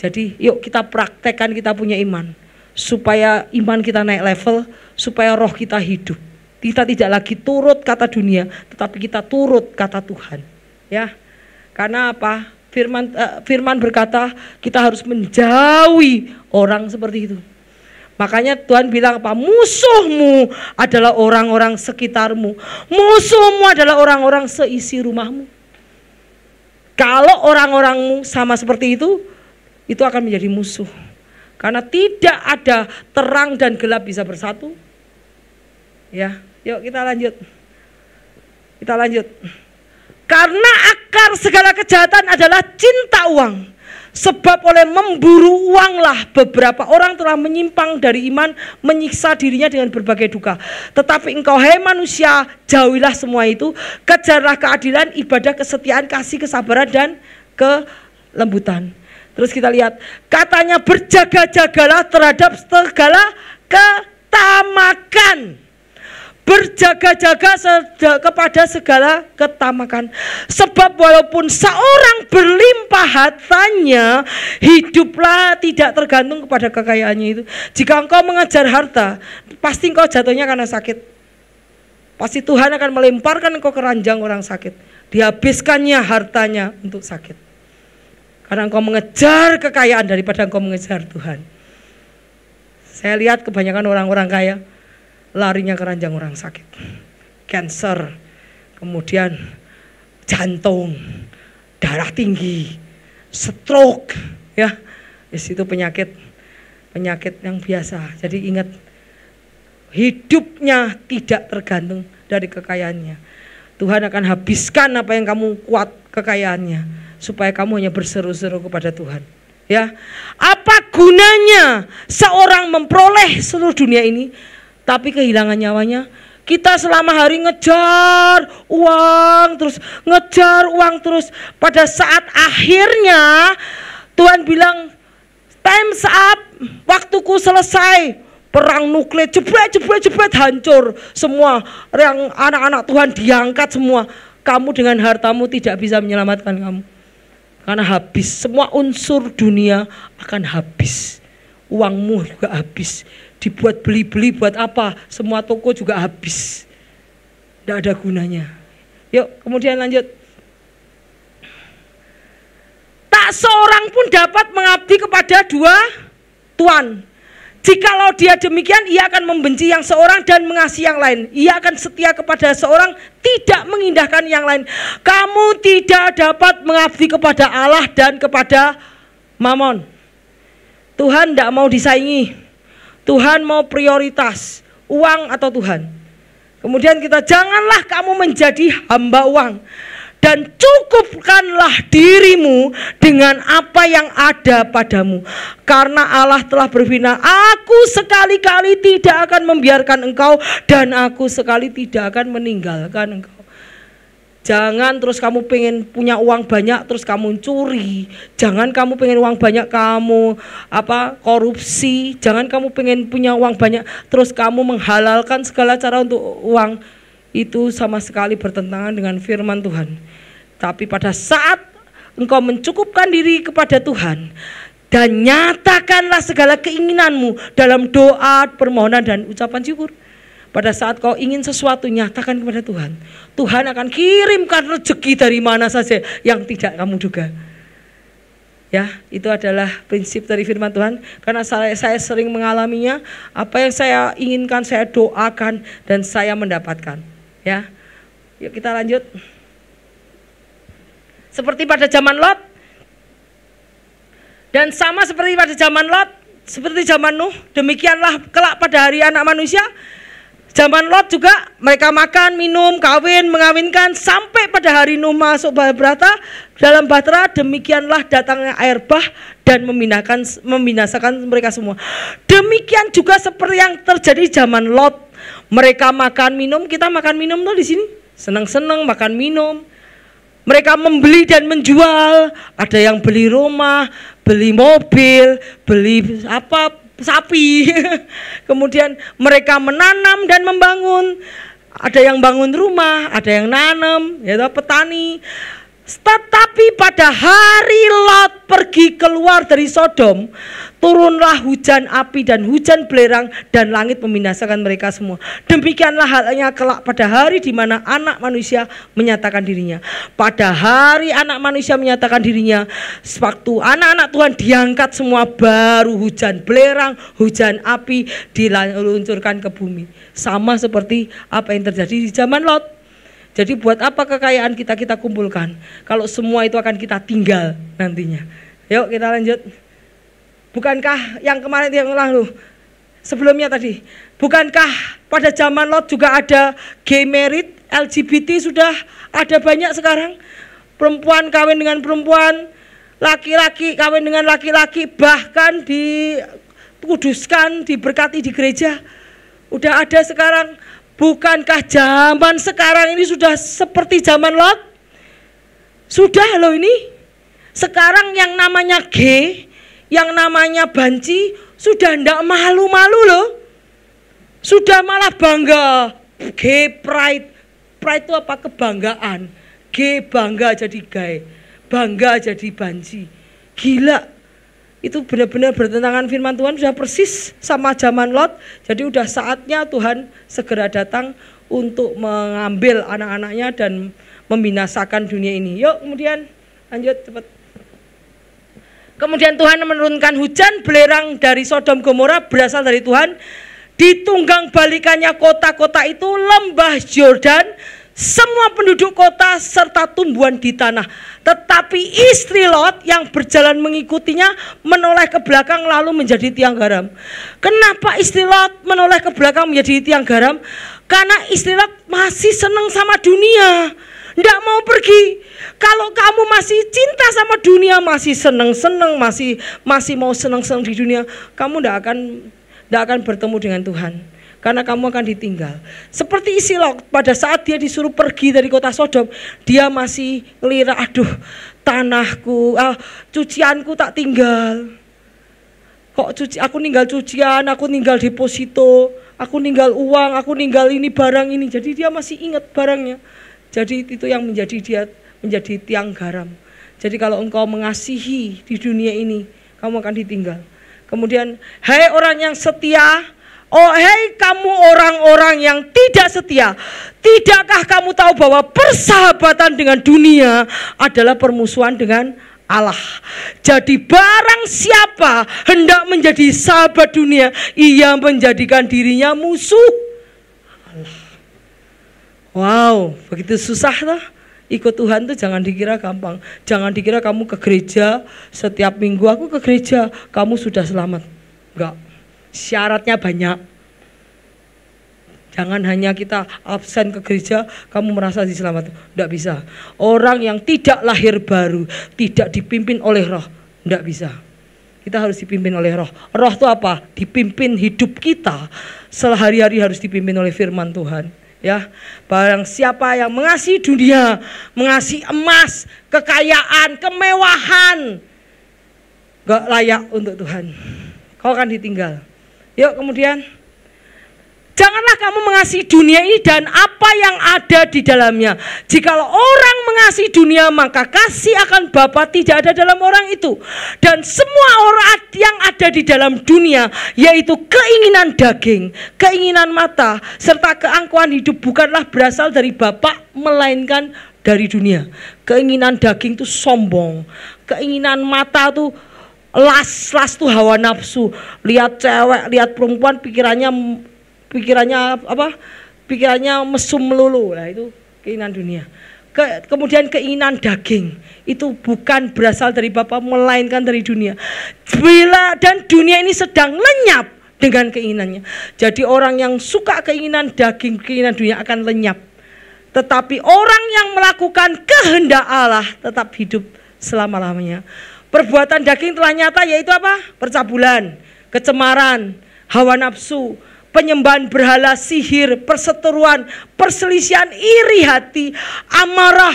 Jadi yuk kita praktekkan, kita punya iman, supaya iman kita naik level, supaya roh kita hidup. Kita tidak lagi turut kata dunia, tetapi kita turut kata Tuhan. Ya, karena apa? Firman berkata kita harus menjauhi orang seperti itu. Makanya Tuhan bilang apa? Musuhmu adalah orang-orang sekitarmu. Musuhmu adalah orang-orang seisi rumahmu. Kalau orang-orangmu sama seperti itu akan menjadi musuh. Karena tidak ada terang dan gelap bisa bersatu. Ya, yuk kita lanjut. Kita lanjut. Karena akar segala kejahatan adalah cinta uang. Sebab oleh memburu uanglah beberapa orang telah menyimpang dari iman, menyiksa dirinya dengan berbagai duka. Tetapi engkau, hai manusia, jauhilah semua itu. Kejarlah keadilan, ibadah, kesetiaan, kasih, kesabaran, dan kelembutan. Terus kita lihat, katanya berjaga-jagalah terhadap segala ketamakan. Berjaga-jaga kepada segala ketamakan. Sebab walaupun seorang berlimpah hartanya, hiduplah tidak tergantung kepada kekayaannya itu. Jika engkau mengejar harta, pasti engkau jatuhnya karena sakit. Pasti Tuhan akan melemparkan engkau ke ranjang orang sakit. Dihabiskannya hartanya untuk sakit. Karena engkau mengejar kekayaan daripada engkau mengejar Tuhan. Saya lihat kebanyakan orang-orang kaya larinya ke ranjang orang sakit, cancer, kemudian jantung, darah tinggi, stroke, ya. Itu penyakit yang biasa. Jadi ingat, hidupnya tidak tergantung dari kekayaannya. Tuhan akan habiskan apa yang kamu kuat kekayaannya, supaya kamu hanya berseru-seru kepada Tuhan. Ya, apa gunanya seorang memperoleh seluruh dunia ini tapi kehilangan nyawanya? Kita selama hari ngejar uang terus, pada saat akhirnya Tuhan bilang time's up, waktuku selesai. Perang nuklir jebret hancur semua, yang anak-anak Tuhan diangkat semua. Kamu dengan hartamu tidak bisa menyelamatkan kamu. Karena habis, semua unsur dunia akan habis. Uangmu juga habis. Dibuat beli-beli buat apa? Semua toko juga habis. Tidak ada gunanya. Yuk, kemudian lanjut. Tak seorang pun dapat mengabdi kepada dua tuan. Jikalau dia demikian, ia akan membenci yang seorang dan mengasihi yang lain. Ia akan setia kepada seorang, tidak mengindahkan yang lain. Kamu tidak dapat mengabdi kepada Allah dan kepada Mamon. Tuhan tidak mau disaingi. Tuhan mau prioritas, uang atau Tuhan. Kemudian kita, janganlah kamu menjadi hamba uang. Dan cukupkanlah dirimu dengan apa yang ada padamu. Karena Allah telah berfirman, aku sekali-kali tidak akan membiarkan engkau, dan aku sekali tidak akan meninggalkan engkau. Jangan terus kamu pengen punya uang banyak terus kamu curi. Jangan kamu pengen uang banyak kamu korupsi. Jangan kamu pengen punya uang banyak terus kamu menghalalkan segala cara untuk uang. Itu sama sekali bertentangan dengan firman Tuhan. Tapi pada saat engkau mencukupkan diri kepada Tuhan dan nyatakanlah segala keinginanmu dalam doa, permohonan dan ucapan syukur. Pada saat kau ingin sesuatu, nyatakan kepada Tuhan. Tuhan akan kirimkan rezeki dari mana saja yang tidak kamu duga. Ya, itu adalah prinsip dari firman Tuhan. Karena saya sering mengalaminya, apa yang saya inginkan saya doakan dan saya mendapatkan. Ya, yuk kita lanjut. Seperti pada zaman Lot, dan sama seperti pada zaman Lot, seperti zaman Nuh, demikianlah kelak pada hari anak manusia. Zaman Lot juga mereka makan, minum, kawin, mengawinkan, sampai pada hari Nuh masuk dalam bahtera, demikianlah datangnya air bah dan membinasakan mereka semua. Demikian juga seperti yang terjadi zaman Lot. Mereka makan minum, kita makan minum tuh di sini, senang-senang makan minum. Mereka membeli dan menjual, ada yang beli rumah, beli mobil, beli sapi. Kemudian mereka menanam dan membangun. Ada yang bangun rumah, ada yang nanam, yaitu petani. Tetapi pada hari Lot pergi keluar dari Sodom, turunlah hujan api dan hujan belerang dan langit membinasakan mereka semua. Demikianlah halnya kelak pada hari di mana anak manusia menyatakan dirinya. Pada hari anak manusia menyatakan dirinya, waktu anak-anak Tuhan diangkat semua, baru hujan belerang, hujan api diluncurkan ke bumi. Sama seperti apa yang terjadi di zaman Lot. Jadi buat apa kekayaan kita kumpulkan kalau semua itu akan kita tinggal nantinya. Yuk kita lanjut. Bukankah yang kemarin yang lalu sebelumnya tadi, bukankah pada zaman Lot juga ada gay marriage, LGBT sudah ada banyak sekarang. Perempuan kawin dengan perempuan, laki-laki kawin dengan laki-laki, bahkan dikuduskan, diberkati di gereja. Udah ada sekarang. Bukankah zaman sekarang ini sudah seperti zaman Lot? Sudah loh ini. Sekarang yang namanya gay, yang namanya banci, sudah ndak malu-malu loh. Sudah malah bangga. Gay pride. Pride itu apa? Kebanggaan. Gay bangga jadi gay, bangga jadi banci. Gila. Itu benar-benar bertentangan firman Tuhan, sudah persis sama zaman Lot. Jadi udah saatnya Tuhan segera datang untuk mengambil anak-anaknya dan membinasakan dunia ini. Yuk kemudian lanjut cepat. Kemudian Tuhan menurunkan hujan belerang dari Sodom Gomora, berasal dari Tuhan. Ditunggang balikannya kota-kota itu, lembah Yordan semua penduduk kota serta tumbuhan di tanah. Tetapi istri Lot yang berjalan mengikutinya menoleh ke belakang lalu menjadi tiang garam. Kenapa istri Lot menoleh ke belakang menjadi tiang garam? Karena istri Lot masih senang sama dunia, tidak mau pergi. Kalau kamu masih cinta sama dunia, masih senang-senang, masih mau senang-senang di dunia, kamu tidak akan bertemu dengan Tuhan. Karena kamu akan ditinggal. Seperti istri Lot, pada saat dia disuruh pergi dari kota Sodom, dia masih ngelirah, aduh tanahku, cucianku tak tinggal. Aku ninggal cucian, aku ninggal deposito, aku ninggal uang, aku ninggal ini barang ini. Jadi dia masih ingat barangnya. Jadi itu yang menjadi dia menjadi tiang garam. Jadi kalau engkau mengasihi di dunia ini, kamu akan ditinggal. Kemudian, hai orang yang setia, oh hei kamu orang-orang yang tidak setia, tidakkah kamu tahu bahwa persahabatan dengan dunia adalah permusuhan dengan Allah? Jadi barang siapa hendak menjadi sahabat dunia, ia menjadikan dirinya musuh Allah. Wow, begitu susah loh. Ikut Tuhan tuh jangan dikira gampang. Jangan dikira kamu ke gereja setiap minggu, aku ke gereja, kamu sudah selamat. Enggak, syaratnya banyak. Jangan hanya kita absen ke gereja, kamu merasa diselamatkan. Tidak bisa. Orang yang tidak lahir baru, tidak dipimpin oleh roh, tidak bisa. Kita harus dipimpin oleh roh. Roh itu apa? Dipimpin hidup kita. Sehari-hari harus dipimpin oleh firman Tuhan. Ya, barang siapa yang mengasihi dunia, mengasihi emas, kekayaan, kemewahan, gak layak untuk Tuhan. Kau akan ditinggal. Yuk kemudian, janganlah kamu mengasihi dunia ini dan apa yang ada di dalamnya. Jikalau orang mengasihi dunia, maka kasih akan Bapa tidak ada dalam orang itu. Dan semua orang yang ada di dalam dunia, yaitu keinginan daging, keinginan mata, serta keangkuhan hidup, bukanlah berasal dari Bapa, melainkan dari dunia. Keinginan daging itu sombong, keinginan mata itu las tuh hawa nafsu. Lihat cewek, lihat perempuan, pikirannya apa? Pikirannya mesum melulu. Nah, itu keinginan dunia. Kemudian keinginan daging itu bukan berasal dari Bapa, melainkan dari dunia. Dan dunia ini sedang lenyap dengan keinginannya. Jadi orang yang suka keinginan daging, keinginan dunia akan lenyap. Tetapi orang yang melakukan kehendak Allah tetap hidup selama-lamanya. Perbuatan daging telah nyata, yaitu apa? Percabulan, kecemaran, hawa nafsu, penyembahan berhala, sihir, perseteruan, perselisihan, iri hati, amarah,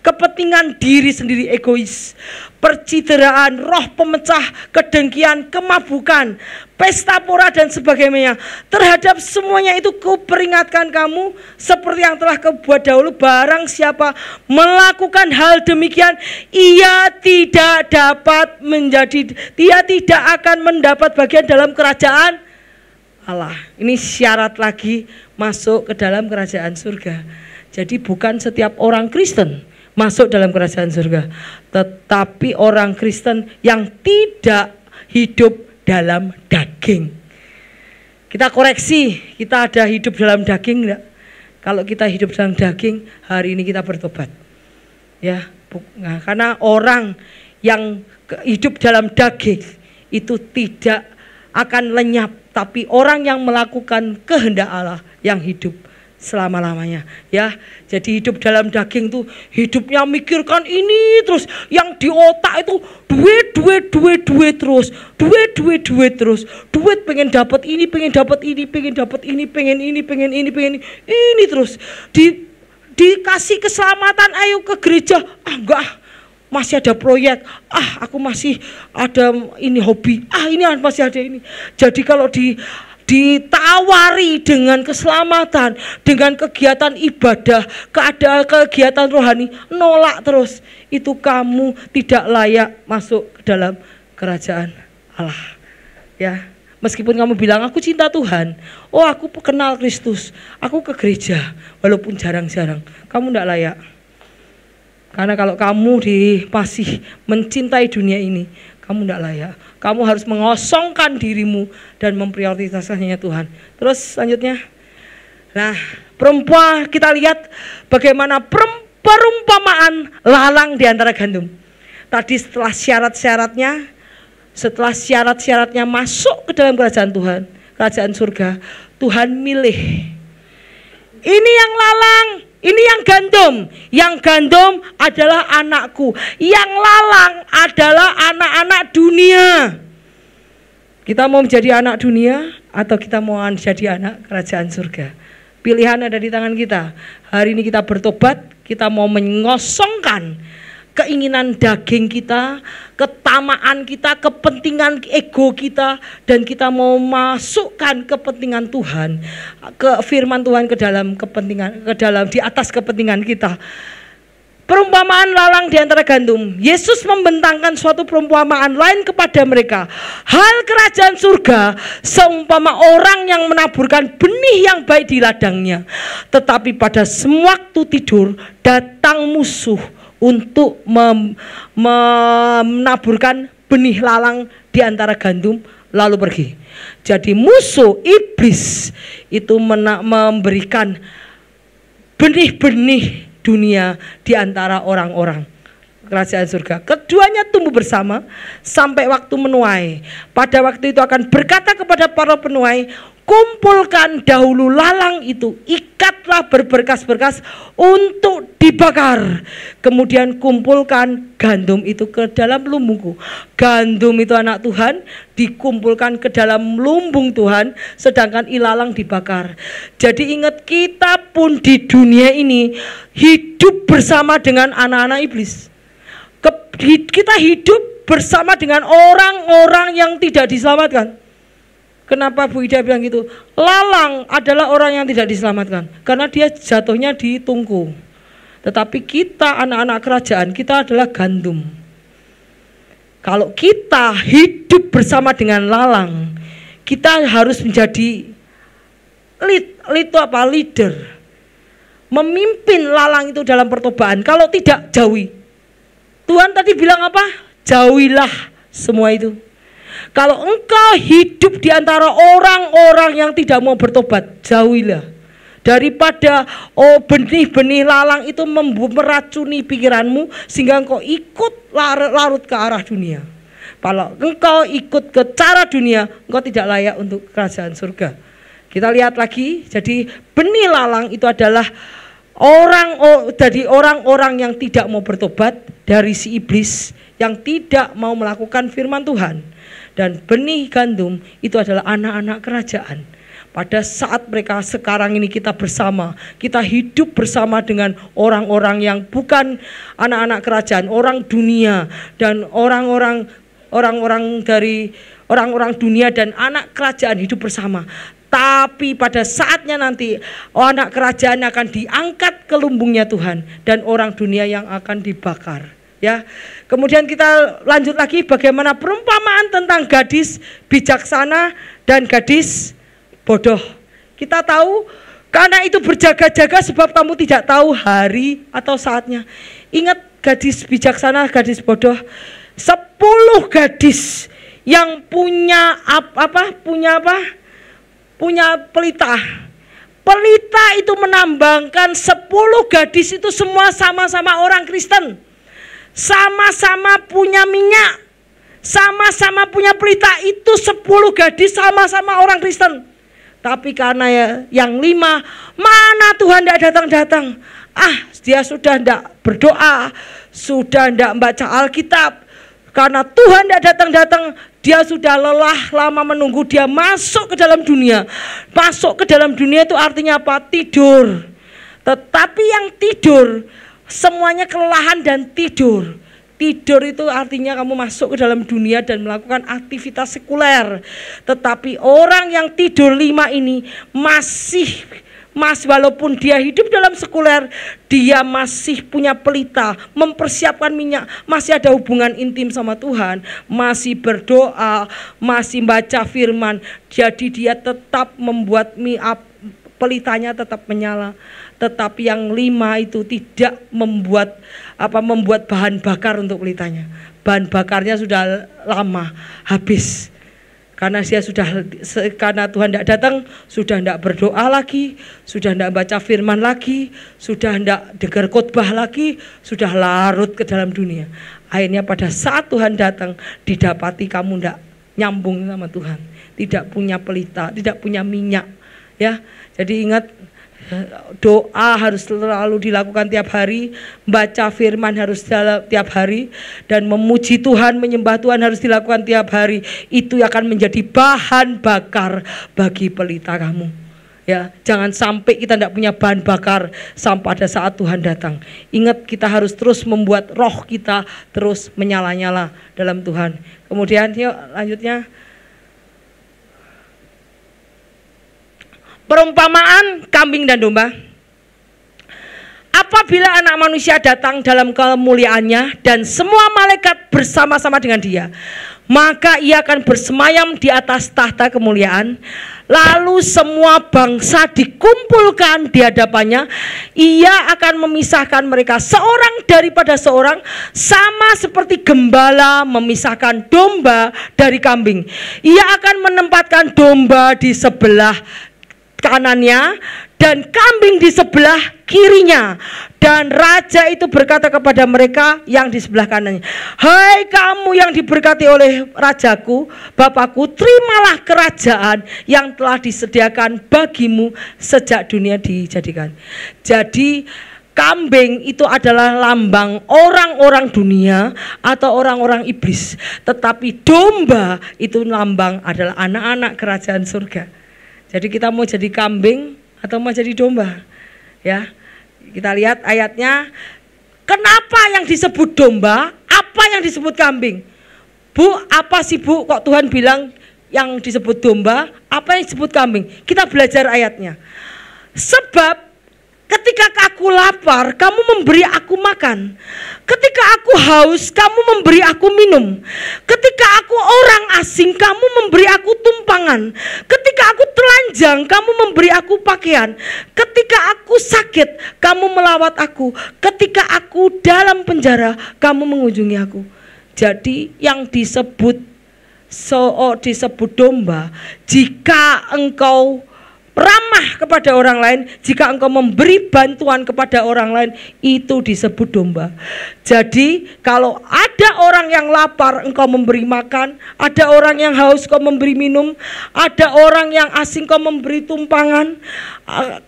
kepentingan diri sendiri, egois, percideraan, roh pemecah, kedengkian, kemabukan, pesta pora dan sebagainya. Terhadap semuanya itu kuperingatkan kamu seperti yang telah kubuat dahulu, barang siapa melakukan hal demikian, ia tidak akan mendapat bagian dalam kerajaan Allah. Ini syarat lagi masuk ke dalam kerajaan surga. Jadi bukan setiap orang Kristen masuk dalam kerajaan surga, tetapi orang Kristen yang tidak hidup dalam daging. Kita koreksi, kita ada hidup dalam daging enggak? Kalau kita hidup dalam daging, hari ini kita bertobat. Ya, karena orang yang hidup dalam daging itu tidak akan lenyap, tapi orang yang melakukan kehendak Allah yang hidup selama-lamanya. Ya, jadi hidup dalam daging tuh hidupnya mikirkan ini terus, yang di otak itu duit terus, duit terus, duit pengen dapat ini, pengen dapat ini, pengen dapat ini, pengen ini terus. Dikasih keselamatan, ayo ke gereja, enggak. Masih ada proyek, aku masih ada ini hobi, ini masih ada ini. Jadi kalau ditawari dengan keselamatan, dengan kegiatan ibadah, kegiatan rohani, nolak terus, itu kamu tidak layak masuk ke dalam kerajaan Allah. Ya, meskipun kamu bilang aku cinta Tuhan, aku kenal Kristus, aku ke gereja, walaupun jarang-jarang, kamu tidak layak. Karena kalau kamu masih mencintai dunia ini, kamu tidak layak. Kamu harus mengosongkan dirimu dan memprioritaskannya Tuhan. Terus selanjutnya, Nah, perempuan kita lihat bagaimana perumpamaan lalang di antara gandum. Tadi setelah syarat-syaratnya masuk ke dalam kerajaan Tuhan, kerajaan surga, Tuhan milih. Ini yang lalang, ini yang gandum. Yang gandum adalah anakku. Yang lalang adalah anak-anak dunia. Kita mau menjadi anak dunia atau kita mau jadi anak kerajaan surga? Pilihan ada di tangan kita. Hari ini kita bertobat, kita mau mengosongkan keinginan daging kita, ketamaan kita, kepentingan ego kita, dan kita mau masukkan kepentingan Tuhan, ke firman Tuhan ke dalam di atas kepentingan kita. Perumpamaan lalang di antara gandum. Yesus membentangkan suatu perumpamaan lain kepada mereka. Hal kerajaan surga seumpama orang yang menaburkan benih yang baik di ladangnya. Tetapi pada sewaktu tidur datang musuh untuk menaburkan benih lalang di antara gandum lalu pergi. Jadi musuh iblis itu memberikan benih-benih dunia di antara orang-orang kerajaan surga. Keduanya tumbuh bersama sampai waktu menuai. Pada waktu itu akan berkata kepada para penuai, kumpulkan dahulu lalang itu, ikatlah berberkas-berkas untuk dibakar. Kemudian kumpulkan gandum itu ke dalam lumbungku. Gandum itu anak Tuhan, dikumpulkan ke dalam lumbung Tuhan, sedangkan ilalang dibakar. Jadi ingat, kita pun di dunia ini hidup bersama dengan anak-anak iblis. Kita hidup bersama dengan orang-orang yang tidak diselamatkan. Kenapa Bu Ida bilang gitu? Lalang adalah orang yang tidak diselamatkan karena dia jatuhnya di tungku. Tetapi kita anak-anak kerajaan, kita adalah gandum. Kalau kita hidup bersama dengan lalang, kita harus menjadi leader. Memimpin lalang itu dalam pertobaan. Kalau tidak, jauhi. Tuhan tadi bilang apa? Jauhilah semua itu. Kalau engkau hidup di antara orang-orang yang tidak mau bertobat, jauhilah. Daripada benih-benih lalang itu meracuni pikiranmu sehingga engkau ikut larut ke arah dunia. Kalau engkau ikut ke cara dunia, engkau tidak layak untuk kerajaan surga. Kita lihat lagi, jadi benih lalang itu adalah orang-orang yang tidak mau bertobat dari si iblis, yang tidak mau melakukan firman Tuhan. Dan benih gandum itu adalah anak-anak kerajaan. Pada saat mereka sekarang ini kita bersama, kita hidup bersama dengan orang-orang yang bukan anak-anak kerajaan, orang dunia dan orang-orang dunia dan anak kerajaan hidup bersama. Tapi pada saatnya nanti anak kerajaan akan diangkat ke lumbungnya Tuhan dan orang dunia yang akan dibakar. Ya, kemudian kita lanjut lagi bagaimana perumpamaan tentang gadis bijaksana dan gadis bodoh. Kita tahu karena itu berjaga-jaga sebab kamu tidak tahu hari atau saatnya. Ingat, gadis bijaksana, gadis bodoh. 10 gadis yang punya punya pelita. Pelita itu menambangkan 10 gadis itu semua sama-sama orang Kristen. Sama-sama punya minyak, sama-sama punya pelita, itu 10 gadis sama-sama orang Kristen. Tapi karena yang 5, mana Tuhan tidak datang-datang. Dia sudah tidak berdoa, sudah tidak membaca Alkitab. Karena Tuhan tidak datang-datang, dia sudah lelah lama menunggu, dia masuk ke dalam dunia. Masuk ke dalam dunia itu artinya apa? Tidur. Tetapi yang tidur semuanya kelelahan dan tidur. Tidur itu artinya kamu masuk ke dalam dunia dan melakukan aktivitas sekuler. Tetapi orang yang tidur 5 ini masih walaupun dia hidup dalam sekuler, dia masih punya pelita, mempersiapkan minyak, masih ada hubungan intim sama Tuhan, masih berdoa, masih baca firman. Jadi dia tetap membuat pelitanya tetap menyala. Tetapi yang 5 itu tidak membuat bahan bakar untuk pelitanya. Bahan bakarnya sudah lama habis. Karena karena Tuhan tidak datang, sudah tidak berdoa lagi, sudah tidak baca firman lagi, sudah tidak dengar khotbah lagi, sudah larut ke dalam dunia. Akhirnya pada saat Tuhan datang, didapati kamu tidak nyambung sama Tuhan, tidak punya pelita, tidak punya minyak, ya. Jadi ingat, doa harus selalu dilakukan tiap hari, baca firman harus tiap hari, dan memuji Tuhan, menyembah Tuhan harus dilakukan tiap hari. Itu akan menjadi bahan bakar bagi pelita kamu. Ya, jangan sampai kita tidak punya bahan bakar sampai pada saat Tuhan datang. Ingat, kita harus terus membuat roh kita terus menyala-nyala dalam Tuhan. Kemudian yuk lanjutnya. Perumpamaan kambing dan domba. Apabila anak manusia datang dalam kemuliaannya dan semua malaikat bersama-sama dengan dia, maka ia akan bersemayam di atas tahta kemuliaan. Lalu semua bangsa dikumpulkan di hadapannya. Ia akan memisahkan mereka seorang daripada seorang, sama seperti gembala memisahkan domba dari kambing. Ia akan menempatkan domba di sebelah kanannya dan kambing di sebelah kirinya. Dan raja itu berkata kepada mereka yang di sebelah kanannya, "Hai kamu yang diberkati oleh rajaku, Bapakku, terimalah kerajaan yang telah disediakan bagimu sejak dunia dijadikan." Jadi kambing itu adalah lambang orang-orang dunia atau orang-orang iblis, tetapi domba itu lambang adalah anak-anak kerajaan surga. Jadi kita mau jadi kambing atau mau jadi domba? Ya, kita lihat ayatnya. Kenapa yang disebut domba? Apa yang disebut kambing? Bu, apa sih Bu? Kok Tuhan bilang yang disebut domba? Apa yang disebut kambing? Kita belajar ayatnya. Sebab ketika aku lapar, kamu memberi aku makan. Ketika aku haus, kamu memberi aku minum. Ketika aku orang asing, kamu memberi aku tumpangan. Ketika aku telanjang, kamu memberi aku pakaian. Ketika aku sakit, kamu melawat aku. Ketika aku dalam penjara, kamu mengunjungi aku. Jadi yang disebut domba, jika engkau ramah kepada orang lain, jika engkau memberi bantuan kepada orang lain, itu disebut domba. Jadi kalau ada orang yang lapar, engkau memberi makan. Ada orang yang haus, kau memberi minum. Ada orang yang asing, kau memberi tumpangan.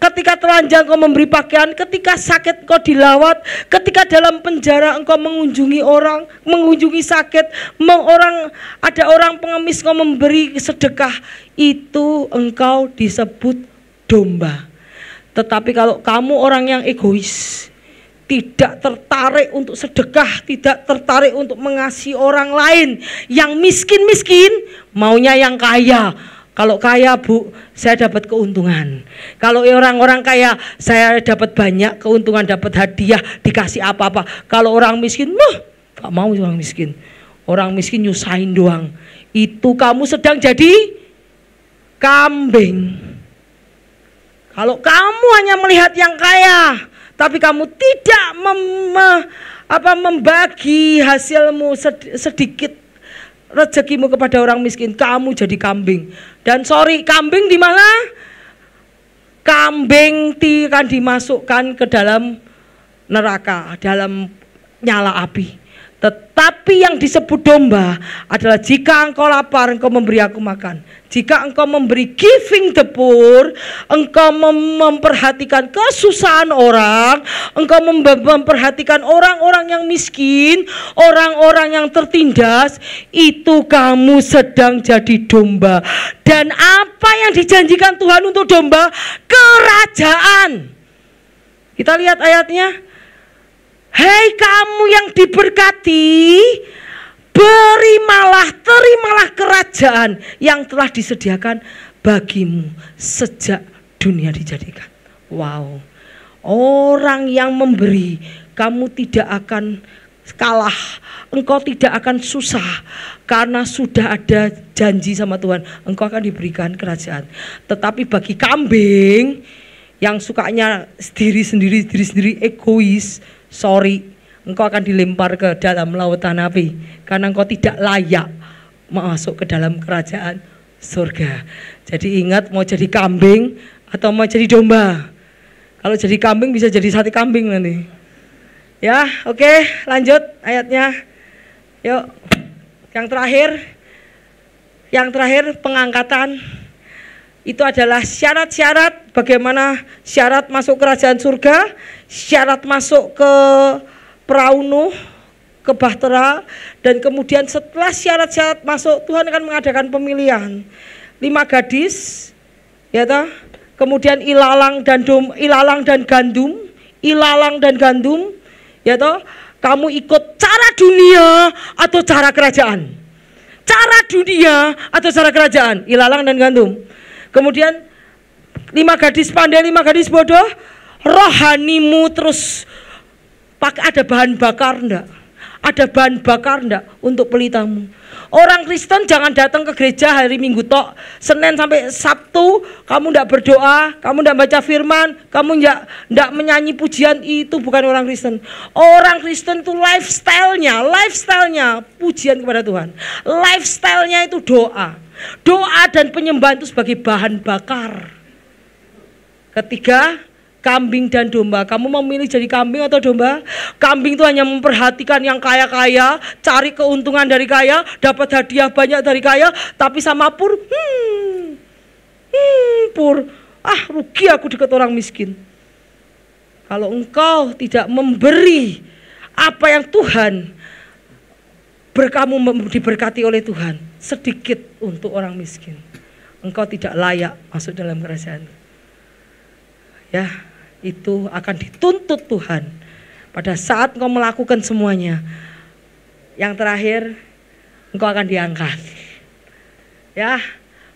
Ketika telanjang, kau memberi pakaian. Ketika sakit, kau dilawat. Ketika dalam penjara, engkau mengunjungi orang, mengunjungi sakit. Ada orang pengemis, kau memberi sedekah. Itu engkau disebut domba. Tetapi kalau kamu orang yang egois, tidak tertarik untuk sedekah, tidak tertarik untuk mengasihi orang lain, yang miskin-miskin, maunya yang kaya. Kalau kaya, Bu, saya dapat keuntungan. Kalau orang-orang kaya, saya dapat banyak keuntungan, dapat hadiah, dikasih apa-apa. Kalau orang miskin, gak mau orang miskin. Orang miskin nyusahin doang. Itu kamu sedang jadi kambing. Kalau kamu hanya melihat yang kaya, tapi kamu tidak membagi hasilmu sedikit rezekimu kepada orang miskin, kamu jadi kambing. Dan kambing di mana? Kambing akan dimasukkan ke dalam neraka, dalam nyala api. Tetapi yang disebut domba adalah jika engkau lapar, engkau memberi aku makan. Jika engkau memberi giving the poor, engkau memperhatikan kesusahan orang, engkau memperhatikan orang-orang yang miskin, orang-orang yang tertindas, itu kamu sedang jadi domba. Dan apa yang dijanjikan Tuhan untuk domba? Kerajaan. Kita lihat ayatnya. Hei kamu yang diberkati, terimalah kerajaan yang telah disediakan bagimu sejak dunia dijadikan. Wow, orang yang memberi, kamu tidak akan kalah, engkau tidak akan susah, karena sudah ada janji sama Tuhan, engkau akan diberikan kerajaan. Tetapi bagi kambing yang sukanya diri sendiri egois, engkau akan dilempar ke dalam lautan api, karena engkau tidak layak masuk ke dalam kerajaan surga. Jadi ingat, mau jadi kambing atau mau jadi domba. Kalau jadi kambing bisa jadi sate kambing nanti. Ya, oke, lanjut ayatnya. Yuk, yang terakhir pengangkatan. Itu adalah syarat-syarat bagaimana syarat masuk kerajaan surga, syarat masuk ke perahu Nuh, ke Bahtera, dan kemudian setelah syarat-syarat masuk, Tuhan akan mengadakan pemilihan 5 gadis, ya toh? Kemudian ilalang dan gandum, ya toh? Kamu ikut cara dunia atau cara kerajaan? Cara dunia atau cara kerajaan? Ilalang dan gandum. Kemudian 5 gadis pandai, 5 gadis bodoh. Rohanimu terus ada bahan bakar enggak? Ada bahan bakar enggak untuk pelitamu? Orang Kristen jangan datang ke gereja hari Minggu tok, Senin sampai Sabtu kamu enggak berdoa, kamu enggak baca firman, kamu enggak menyanyi pujian. Itu bukan orang Kristen. Orang Kristen itu lifestyle-nya pujian kepada Tuhan. Lifestyle-nya itu doa. Doa dan penyembahan itu sebagai bahan bakar. Ketiga, kambing dan domba. Kamu mau milih jadi kambing atau domba? Kambing itu hanya memperhatikan yang kaya-kaya, cari keuntungan dari kaya, dapat hadiah banyak dari kaya, tapi sama Pur, rugi aku dekat orang miskin. Kalau engkau tidak memberi apa yang Tuhan kamu diberkati oleh Tuhan, sedikit untuk orang miskin, engkau tidak layak masuk dalam kerajaan. Ya, itu akan dituntut Tuhan pada saat engkau melakukan semuanya. Yang terakhir, engkau akan diangkat. Ya,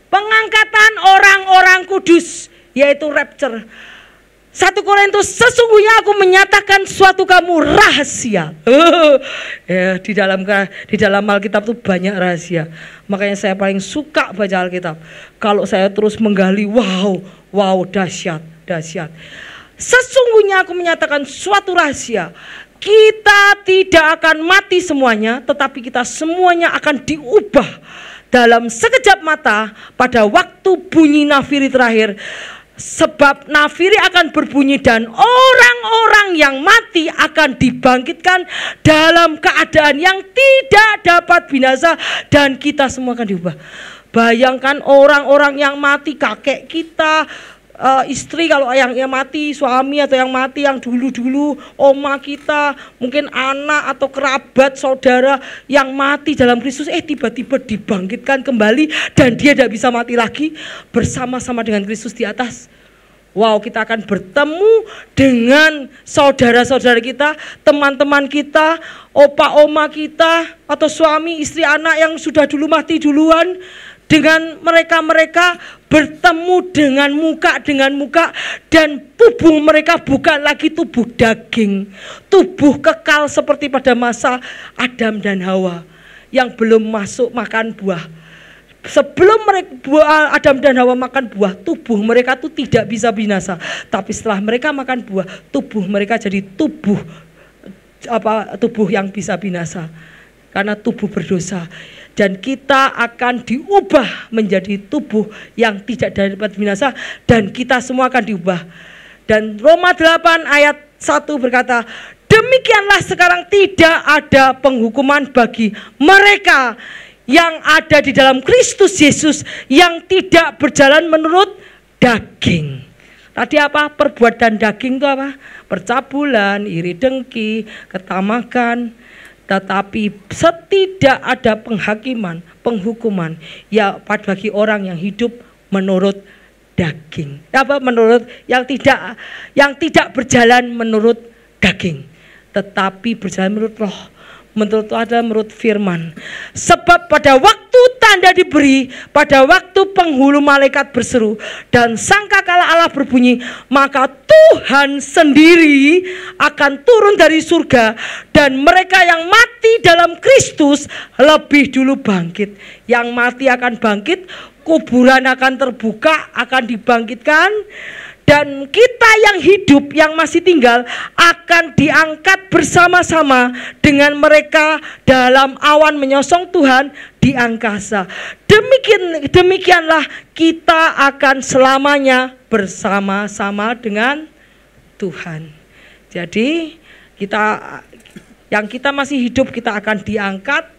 pengangkatan orang-orang kudus, yaitu rapture. 1 Korintus, sesungguhnya aku menyatakan suatu kamu rahasia. Ya, di dalam Alkitab itu banyak rahasia. Makanya saya paling suka baca Alkitab. Kalau saya terus menggali, wow, dahsyat. Sesungguhnya aku menyatakan suatu rahasia. Kita tidak akan mati semuanya, tetapi kita semuanya akan diubah dalam sekejap mata pada waktu bunyi nafiri terakhir. Sebab nafiri akan berbunyi dan orang-orang yang mati akan dibangkitkan dalam keadaan yang tidak dapat binasa, dan kita semua akan diubah. Bayangkan orang-orang yang mati, kakek kita, istri kalau yang mati, suami atau yang mati yang dulu-dulu, oma kita, mungkin anak atau kerabat, saudara yang mati dalam Kristus, tiba-tiba dibangkitkan kembali dan dia tidak bisa mati lagi bersama-sama dengan Kristus di atas. Wow, kita akan bertemu dengan saudara-saudara kita, teman-teman kita, opa oma kita, atau suami, istri, anak yang sudah dulu mati duluan. Dengan mereka bertemu dengan muka, dan tubuh mereka bukan lagi tubuh daging, tubuh kekal seperti pada masa Adam dan Hawa yang belum masuk makan buah. Sebelum Adam dan Hawa makan buah, tubuh mereka itu tidak bisa binasa. Tapi setelah mereka makan buah, tubuh mereka jadi tubuh yang bisa binasa, karena tubuh berdosa. Dan kita akan diubah menjadi tubuh yang tidak dapat binasa, dan kita semua akan diubah. Dan Roma 8 ayat 1 berkata, demikianlah sekarang tidak ada penghukuman bagi mereka yang ada di dalam Kristus Yesus, yang tidak berjalan menurut daging. Tadi apa? Perbuatan daging itu apa? Percabulan, iri dengki, ketamakan. Tetapi tidak ada penghukuman ya bagi orang yang hidup menurut daging. Apa? Menurut yang tidak berjalan menurut daging, tetapi berjalan menurut roh. Menurut adalah menurut firman. Sebab pada waktu tanda diberi, pada waktu penghulu malaikat berseru dan sangkakala Allah berbunyi, maka Tuhan sendiri akan turun dari surga, dan mereka yang mati dalam Kristus lebih dulu bangkit. Yang mati akan bangkit, kuburan akan terbuka, akan dibangkitkan, Dan kita yang hidup, yang masih tinggal, akan diangkat bersama-sama dengan mereka dalam awan menyosong Tuhan di angkasa. Demikianlah kita akan selamanya bersama-sama dengan Tuhan. Jadi yang kita masih hidup, kita akan diangkat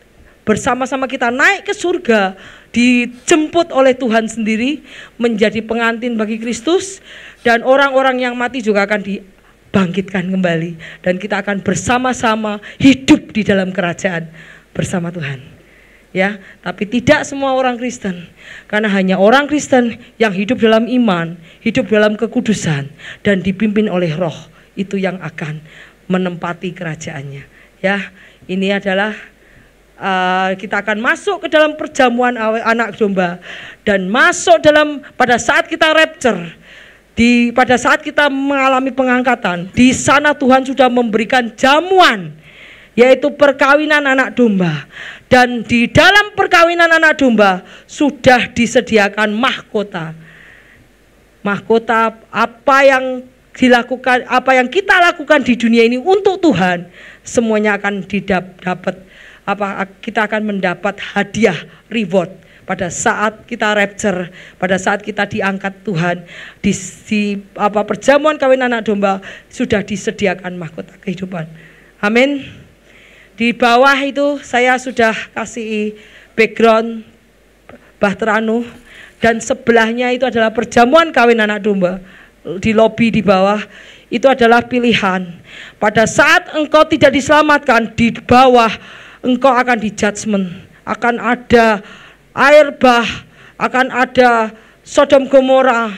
bersama-sama, kita naik ke surga, dijemput oleh Tuhan sendiri menjadi pengantin bagi Kristus, dan orang-orang yang mati juga akan dibangkitkan kembali, dan kita akan bersama-sama hidup di dalam kerajaan bersama Tuhan. Ya, tapi tidak semua orang Kristen, karena hanya orang Kristen yang hidup dalam iman, hidup dalam kekudusan dan dipimpin oleh Roh, itu yang akan menempati kerajaannya. Ya, ini adalah kita akan masuk ke dalam perjamuan anak domba, dan masuk pada saat kita rapture, pada saat kita mengalami pengangkatan, di sana Tuhan sudah memberikan jamuan, yaitu perkawinan anak domba. Dan di dalam perkawinan anak domba sudah disediakan mahkota. Mahkota apa yang dilakukan, apa yang kita lakukan di dunia ini untuk Tuhan, semuanya akan dapat. Kita akan mendapat hadiah, reward pada saat kita rapture, pada saat kita diangkat Tuhan di perjamuan kawin anak domba sudah disediakan mahkota kehidupan. Amin. Di bawah itu saya sudah kasih background Bahtera Nuh, dan sebelahnya itu adalah perjamuan kawin anak domba. Di lobi di bawah itu adalah pilihan. Pada saat engkau tidak diselamatkan, di bawah engkau akan di judgment, akan ada air bah, akan ada Sodom Gomora,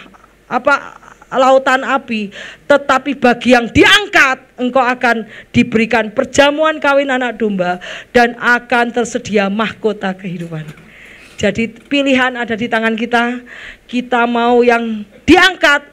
lautan api. Tetapi bagi yang diangkat, engkau akan diberikan perjamuan kawin anak domba dan akan tersedia mahkota kehidupan. Jadi pilihan ada di tangan kita. Kita mau yang diangkat,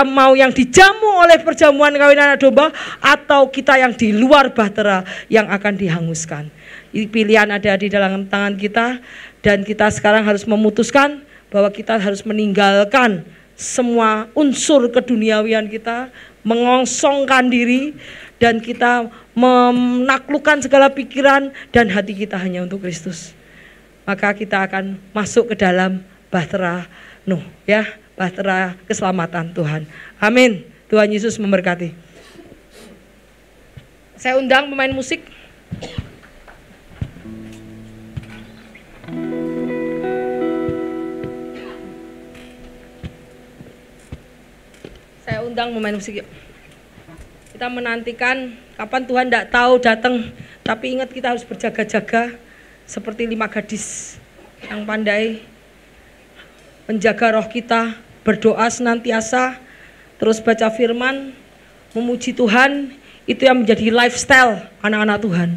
mau yang dijamu oleh perjamuan kawin anak domba, atau kita yang di luar bahtera yang akan dihanguskan. Pilihan ada di dalam tangan kita, dan kita sekarang harus memutuskan bahwa kita harus meninggalkan semua unsur keduniawian kita, mengosongkan diri, dan kita menaklukkan segala pikiran dan hati kita hanya untuk Kristus. Maka kita akan masuk ke dalam bahtera Nuh, ya, bahtera keselamatan Tuhan. Amin. Tuhan Yesus memberkati. Saya undang pemain musik. Saya undang pemain musik, yuk. Kita menantikan kapan Tuhan tidak tahu datang, tapi ingat kita harus berjaga-jaga seperti 5 gadis yang pandai menjaga roh kita, berdoa senantiasa, terus baca firman, memuji Tuhan. Itu yang menjadi lifestyle anak-anak Tuhan.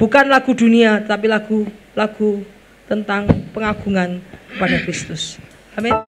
Bukan lagu dunia, tapi lagu tentang pengagungan pada Kristus. Amin.